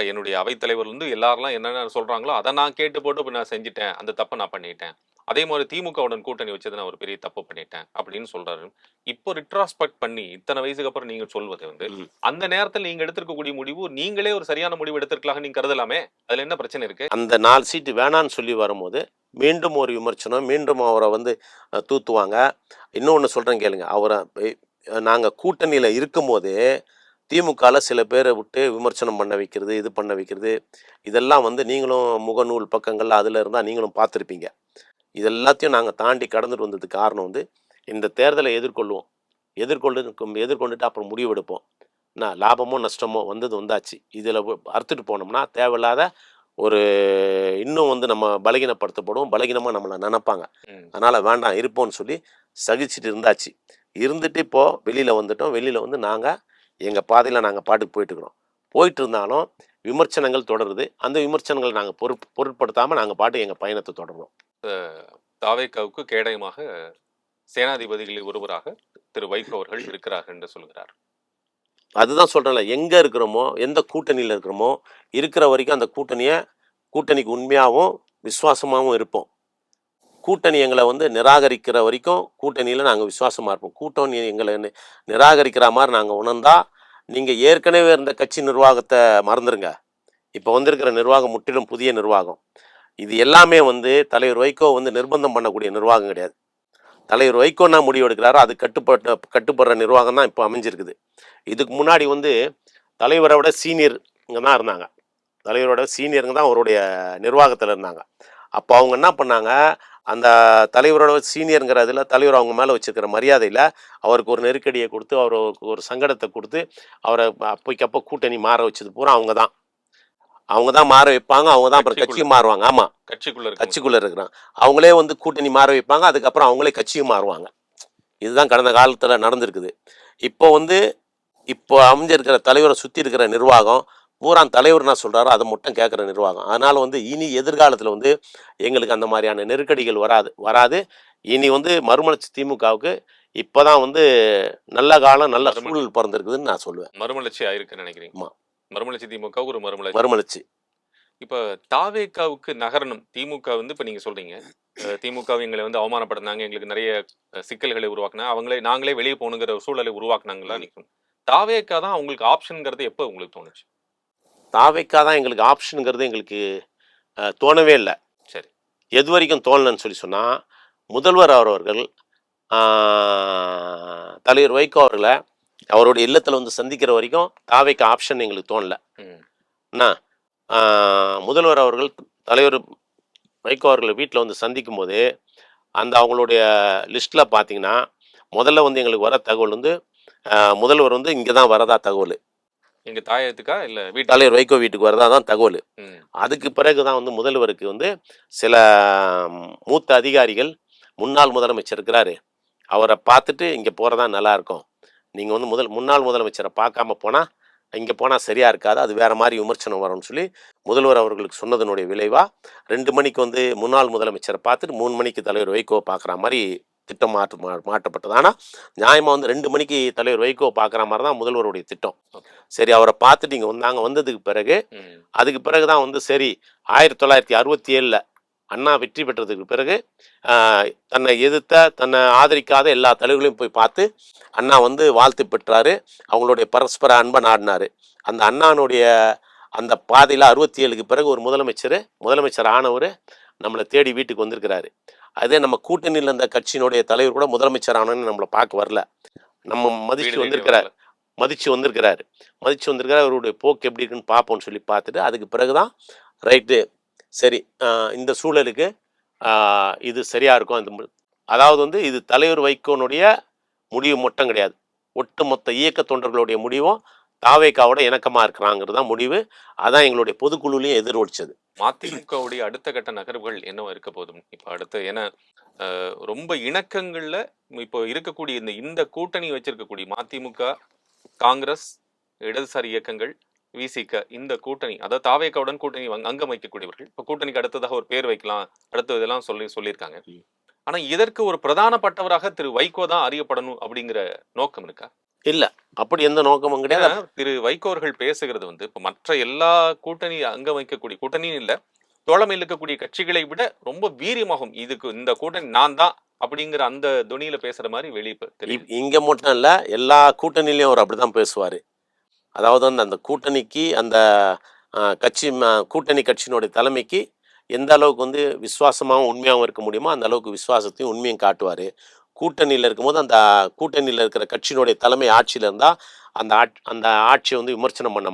என்னுடைய அவைத்தலைவர் வந்து எல்லாரெல்லாம் என்னென்ன சொல்றாங்களோ அதை நான் கேட்டு போட்டு நான் செஞ்சுட்டேன். அந்த தப்பை நான் பண்ணிட்டேன். அதே மாதிரி திமுகவுடன் கூட்டணி வச்சது நான் ஒரு பெரிய தப்பு பண்ணிட்டேன் அப்படின்னு சொல்றாரு. இப்போ ரிட்ராஸ்பெக்ட் பண்ணி இத்தனை வயசுக்கு அப்புறம் நீங்க சொல்வது வந்து அந்த நேரத்தில் நீங்க எடுத்திருக்கக்கூடிய முடிவு நீங்களே ஒரு சரியான முடிவு எடுத்திருக்கலாம் நீங்க கருதலாமே. அதுல என்ன பிரச்சனை இருக்கு? அந்த 4 சீட்டு வேணான்னு சொல்லி வரும்போது மீண்டும் ஒரு விமர்சனம், மீண்டும் அவரை வந்து தூத்துவாங்க. இன்னொன்று சொல்கிறேன் கேளுங்க, அவரை நாங்கள் கூட்டணியில் இருக்கும்போதே திமுகவில் சில பேரை விட்டு விமர்சனம் பண்ண வைக்கிறது, இது பண்ண வைக்கிறது, இதெல்லாம் வந்து நீங்களும் முகநூல் பக்கங்கள் அதில் இருந்தால் நீங்களும் பார்த்துருப்பீங்க. இதெல்லாத்தையும் நாங்கள் தாண்டி கடந்துட்டு வந்ததுக்கு காரணம் வந்து இந்த தேர்தலை எதிர்கொண்டுட்டு அப்புறம் முடிவு எடுப்போம். என்ன லாபமோ நஷ்டமோ வந்தாச்சு, இதில் அறுத்துட்டு போனோம்னா தேவையில்லாத ஒரு இன்னும் வந்து நம்ம பலகீனப்படுத்தப்படுவோம், பலகீனமாக நம்மளை நினைப்பாங்க. அதனால் வேண்டாம் இருப்போம்னு சொல்லி சகிச்சுட்டு இருந்தாச்சு. இருந்துட்டு இப்போது வெளியில் வந்துட்டோம். வெளியில் வந்து நாங்கள் எங்கள் பாதையில் நாங்கள் பாட்டுக்கு போயிட்டுருக்குறோம். போயிட்டு இருந்தாலும் விமர்சனங்கள் தொடருது. அந்த விமர்சனங்களை நாங்கள் பொருட்படுத்தாமல் நாங்கள் பாட்டு எங்கள் பயணத்தை தொடர்றோம். தாவேக்காவுக்கு கேடயமாக சேனாதிபதிகளில் ஒருவராக திரு வைகோ அவர்கள் இருக்கிறார்கள் என்று சொல்கிறார். அதுதான் சொல்கிறேன்ல, எங்கே இருக்கிறோமோ எந்த கூட்டணியில் இருக்கிறோமோ இருக்கிற வரைக்கும் அந்த கூட்டணிக்கு உண்மையாகவும் விசுவாசமாகவும் இருப்போம். கூட்டணி எங்களை வந்து நிராகரிக்கிற வரைக்கும் கூட்டணியில் நாங்கள் விசுவாசமாக இருப்போம். கூட்டணி எங்களை நிராகரிக்கிற மாதிரி நாங்கள் உணர்ந்தா நீங்கள் ஏற்கனவே இருந்த கட்சி நிர்வாகத்தை மறந்துடுங்க. இப்போ வந்திருக்கிற நிர்வாகம் முற்றிலும் புதிய நிர்வாகம். இது எல்லாமே வந்து தலைவர் வைகோ வந்து நிர்பந்தம் பண்ணக்கூடிய நிர்வாகம் கிடையாது. தலைவர் வைகோன்னா முடிவு எடுக்கிறாரோ அது கட்டுப்படுற நிர்வாகம் தான் இப்போ அமைஞ்சிருக்குது. இதுக்கு முன்னாடி வந்து தலைவரை விட சீனியருங்க தான் இருந்தாங்க. தலைவரோட சீனியருங்க தான் அவருடைய நிர்வாகத்தில் இருந்தாங்க. அப்போ அவங்க என்ன பண்ணாங்க, அந்த தலைவரோட சீனியருங்கிறதுல தலைவர் அவங்க மேலே வச்சுருக்கிற மரியாதையில் அவருக்கு ஒரு நெருக்கடியை கொடுத்து, அவருக்கு ஒரு சங்கடத்தை கொடுத்து, அவரை அப்போக்கப்போ கூட்டணி மாற வச்சது பூரா அவங்க தான் மாற வைப்பாங்க. அவங்க தான் அப்புறம் கட்சியும் மாறுவாங்க. ஆமாம், கட்சிக்குள்ளே இருக்கிறாங்க. அவங்களே வந்து கூட்டணி மாற வைப்பாங்க. அதுக்கப்புறம் அவங்களே கட்சியும் மாறுவாங்க. இதுதான் கடந்த காலத்தில் நடந்திருக்குது. இப்போ அமைஞ்சிருக்கிற தலைவரை சுற்றி இருக்கிற நிர்வாகம் பூரா தலைவர் என்ன சொல்கிறாரோ அதை மட்டும் கேட்குற நிர்வாகம். அதனால் வந்து இனி எதிர்காலத்தில் வந்து எங்களுக்கு அந்த மாதிரியான நெருக்கடிகள் வராது. இனி வந்து மறுமலர்ச்சி திமுகவுக்கு இப்போ தான் வந்து நல்ல காலம், நல்ல சூழல் பிறந்திருக்குதுன்னு நான் சொல்லுவேன். மறுமலர்ச்சி ஆயிருக்குன்னு நினைக்கிறீங்க? ஆமாம், மறுமலர்ச்சி திமுக ஒரு மறுமலர்ச்சி. இப்போ தாவேக்காவுக்கு நகரணும் திமுக வந்து இப்போ நீங்கள் சொல்கிறீங்க திமுக எங்களை வந்து அவமானப்படுத்தினாங்க, எங்களுக்கு நிறைய சிக்கல்களை உருவாக்குனாங்க, நாங்களே வெளியே போகணுங்கிற சூழலை உருவாக்குனாங்களா நிற்கும். தாவேக்கா தான் அவங்களுக்கு ஆப்ஷனுங்கிறது எப்போ உங்களுக்கு தோணுச்சு? தாவேக்கா தான் எங்களுக்கு ஆப்ஷனுங்கிறது எங்களுக்கு தோணவே இல்லை. சரி, எது வரைக்கும் தோணலன்னு சொல்லி சொன்னால், முதல்வர் அவர்கள் தலைவர் வைகோ அவர்களை அவருடைய இல்லத்தில் வந்து சந்திக்கிற வரைக்கும் தாவேக்கா ஆப்ஷன் எங்களுக்கு தோணலை. என்ன முதல்வர் அவர்கள் தலைவர் வைகோ அவர்களை வீட்டில் வந்து சந்திக்கும் போது அந்த அவங்களுடைய லிஸ்ட்டில் பார்த்தீங்கன்னா முதல்ல வந்து எங்களுக்கு வர தகவல் வந்து முதல்வர் வந்து இங்கே தான் வரதா தகவல். எங்க தாயத்துக்கா இல்ல வீட்டு தலைவர் வைகோ வீட்டுக்கு வரதா தான் தகவல். ம். அதுக்கு பிறகு தான் வந்து முதல்வருக்கு வந்து சில மூத்த அதிகாரிகள், முன்னாள் முதலமைச்சர் இருக்கிறாரு, அவரை பார்த்துட்டு இங்கே போகிறதா நல்லா இருக்கும், நீங்கள் வந்து முன்னாள் முதலமைச்சரை பார்க்காம போனால் இங்கே போனால் சரியாக இருக்காது, அது வேறு மாதிரி விமர்சனம் வரும்னு சொல்லி முதல்வர் அவர்களுக்கு சொன்னதனுடைய விளைவாக 2 மணிக்கு வந்து முன்னாள் முதலமைச்சரை பார்த்துட்டு 3 மணிக்கு தலைவர் வைகோவை பார்க்குற மாதிரி திட்டம் மாற்றப்பட்டது. ஆனால் நியாயமாக வந்து 2 மணிக்கு தலைவர் வைகோவை பார்க்குற மாதிரி தான் முதல்வருடைய திட்டம். சரி, அவரை பார்த்துட்டு இங்கே வந்தாங்க. வந்ததுக்கு பிறகு அதுக்கு பிறகு தான் வந்து சரி 1967 அண்ணா வெற்றி பெற்றதுக்கு பிறகு தன்னை எதிர்த்த தன்னை ஆதரிக்காத எல்லா தலைவர்களையும் போய் பார்த்து அண்ணா வந்து வாழ்த்து பெற்றாரு, அவங்களுடைய பரஸ்பர அன்பை நாடினார். அந்த அண்ணானுடைய அந்த பாதையில் 67க்கு பிறகு ஒரு முதலமைச்சர் ஆனவர் நம்மளை தேடி வீட்டுக்கு வந்திருக்கிறாரு. அதே நம்ம கூட்டணியில் இருந்த கட்சியினுடைய தலைவர் கூட முதலமைச்சர் ஆனோன்னு நம்மளை பார்க்க வரல, நம்ம மதிச்சு வந்திருக்கிறாரு. அவருடைய போக்கு எப்படி இருக்குன்னு பார்ப்போம்னு சொல்லி பார்த்துட்டு அதுக்கு பிறகு தான் ரைட்டு சரி இந்த சூழலுக்கு இது சரியாக இருக்கும். அதாவது வந்து இது தலைவர் வைகோனுடைய முடிவு மட்டும் கிடையாது, ஒட்டுமொத்த இயக்க தொண்டர்களுடைய முடிவும் தாவேக்காவோட இணக்கமாக இருக்கிறாங்கிறது தான் முடிவு. அதான் எங்களுடைய பொதுக்குழுலையும் எதிரொலிச்சது. மதிமுகவுடைய அடுத்த கட்ட நகர்வுகள் என்னவா இருக்க போதும் இப்போ அடுத்து? ஏன்னா ரொம்ப இணக்கங்கள்ல இப்போ இருக்கக்கூடிய இந்த கூட்டணி வச்சிருக்கக்கூடிய மதிமுக, காங்கிரஸ், இடதுசாரி இயக்கங்கள், விசிக, இந்த கூட்டணி, அதாவது தாவேக்காவுடன் கூட்டணி அங்கம் வைக்கக்கூடியவர்கள் இப்போ கூட்டணிக்கு அடுத்ததாக ஒரு பேர் வைக்கலாம், அடுத்த இதெல்லாம் சொல்லியிருக்காங்க. ஆனா இதற்கு ஒரு பிரதானப்பட்டவராக திரு வைகோ தான் அறியப்படணும் அப்படிங்கிற நோக்கம் இருக்கா? இல்ல, அப்படி எந்த நோக்கமும் கிடையாது. திரு வைகோ அவர்கள் பேசுகிறது வந்து இப்ப மற்ற எல்லா கூட்டணி அங்க வைக்கக்கூடிய கூட்டணியும் இல்ல, தோழமையில் இருக்கக்கூடிய கட்சிகளை விட ரொம்ப வீரியமாகும், இதுக்கு இந்த கூட்டணி நான் தான் அப்படிங்கிற அந்த துணியில பேசுற மாதிரி வெளியே இங்க மட்டும் இல்ல, எல்லா கூட்டணியிலையும் அவர் அப்படிதான் பேசுவாரு. அதாவது வந்து அந்த கூட்டணிக்கு அந்த கூட்டணி கட்சியினுடைய தலைமைக்கு எந்த அளவுக்கு வந்து விசுவாசமாகவும் உண்மையாகவும் இருக்க முடியுமோ அந்த அளவுக்கு விசுவாசத்தையும் உண்மையும் காட்டுவார். கூட்டணியில் இருக்கும்போது அந்த கூட்டணியில் இருக்கிற கட்சியினுடைய தலைமை ஆட்சியில் இருந்தால் அந்த ஆட்சியை வந்து விமர்சனம் பண்ண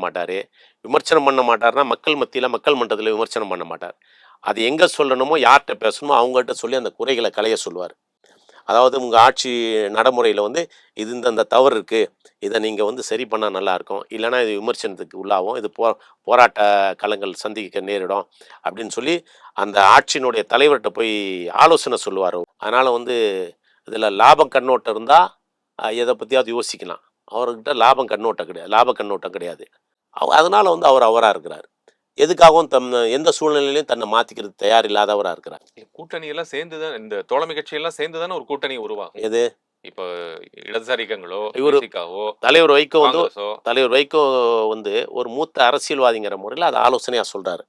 மாட்டார்னா மக்கள் மத்தியில் மக்கள் மன்றத்தில் விமர்சனம் பண்ண மாட்டார். அது எங்கே சொல்லணுமோ யார்கிட்ட பேசணுமோ அவங்கள்ட்ட சொல்லி அந்த குறைகளை களைய சொல்லுவார். அதாவது உங்கள் ஆட்சி நடைமுறையில் வந்து இது இந்த தவறு இருக்குது, இதை நீங்கள் வந்து சரி பண்ணால் நல்லாயிருக்கும், இல்லைனா இது விமர்சனத்துக்கு உள்ளாகும், இது போராட்ட களங்கள் சந்திக்க நேரிடும் அப்படின்னு சொல்லி அந்த ஆட்சியினுடைய தலைவர்கிட்ட போய் ஆலோசனை சொல்லுவார். அதனால் வந்து இதில் லாப கண்ணோட்டம் இருந்தால் எதை பற்றியாவது யோசிக்கலாம், அவர்கிட்ட லாப கண்ணோட்டம் கிடையாது. அதனால் வந்து அவர் அவராக இருக்கிறார், எதுக்காகவும் எந்த சூழ்நிலையிலையும் தன்னை மாற்றிக்கிறது தயார் இல்லாதவராக இருக்கிறார். கூட்டணி எல்லாம் சேர்ந்துதான், இந்த தோழமை கட்சியெல்லாம் சேர்ந்துதானே ஒரு கூட்டணி உருவாகும். எது இப்போ இடதுசாரிகளோ தலைவர் வைகோ வந்து ஒரு மூத்த அரசியல்வாதிங்கிற முறையில் அதை ஆலோசனையாக சொல்கிறாரு.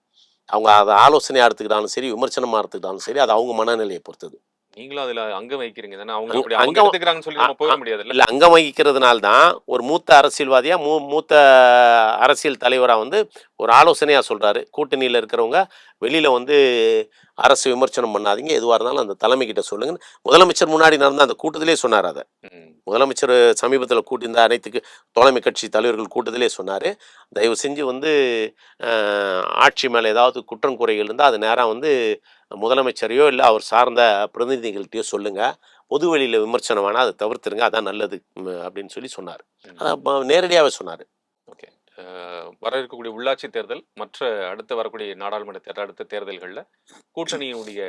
அவங்க அதை ஆலோசனையாக எடுத்துக்கிட்டாலும் சரி, விமர்சனமாக எடுத்துக்கிட்டாலும் சரி, அது அவங்க மனநிலையை பொறுத்தது. நீங்களும் அதுல அங்கம் வைக்கிறீங்க தானே, அவங்க எடுத்துக்கிறாங்கன்னு சொல்லி நம்ம போக முடியாது இல்ல. அங்கம் வகிக்கிறதுனால தான் ஒரு மூத்த அரசியல்வாதியா மூத்த அரசியல் தலைவராக வந்து ஒரு ஆலோசனையா சொல்றாரு, கூட்டணியில் இருக்கிறவங்க வெளியில வந்து அரசு விமர்சனம் பண்ணாதீங்க, எதுவாக இருந்தாலும் அந்த தலைமை கிட்ட சொல்லுங்க. முதலமைச்சர் முன்னாடி நடந்த அந்த கூட்டத்திலே சொன்னார். அதை முதலமைச்சர் சமீபத்தில் கூட்டியிருந்த அனைத்து தோழமை கட்சி தலைவர்கள் கூட்டத்திலே சொன்னார், தயவு செஞ்சு வந்து ஆட்சி மேலே ஏதாவது குற்றம் குறைகள் இருந்தால் அது நேராக வந்து முதலமைச்சரையோ இல்லை அவர் சார்ந்த பிரதிநிதிகள்கிட்டயோ சொல்லுங்கள், பொது வெளியில் விமர்சனம் வேணால் அதை தவிர்த்துருங்க, அதான் நல்லது அப்படின்னு சொல்லி சொன்னார். நேரடியாகவே சொன்னார். ஓகே, வர இருக்கக்கூடிய உள்ளாட்சி தேர்தல், மற்ற அடுத்து வரக்கூடிய நாடாளுமன்ற தேர்தல், அடுத்த தேர்தல்களில் கூட்டணியினுடைய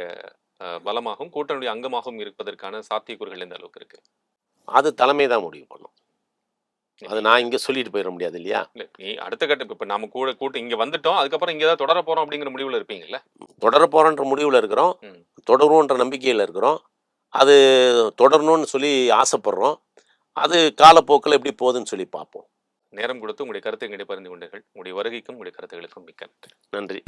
பலமாகவும் கூட்டணியுடைய அங்கமாகவும் இருப்பதற்கான சாத்தியக்கூறுகள் எந்த அளவுக்கு இருக்கு? அது தலைமை தான் முடிவு பண்ணும், அது நான் இங்கே சொல்லிட்டு போயிட முடியாது இல்லையா. நீ அடுத்த கட்டம் இப்போ நம்ம கூட்டம் இங்கே வந்துட்டோம், அதுக்கப்புறம் இங்கே தான் தொடர போகிறோம் அப்படிங்கிற முடிவில் இருப்பீங்கல்ல? தொடர போகிறோன்ற முடிவில் இருக்கிறோம், தொடருவோன்ற நம்பிக்கையில் இருக்கிறோம், அது தொடரணும்னு சொல்லி ஆசைப்படுறோம், அது காலப்போக்கில் எப்படி போகுதுன்னு சொல்லி பார்ப்போம். நேரம் கொடுத்து உங்களுடைய கருத்தை எங்கிட்ட பகிர்ந்து கொண்டீர்கள். உங்களுடைய வருகைக்கும் உங்களுடைய கருத்துக்களுக்கும் மிக்க நன்றி. நன்றி.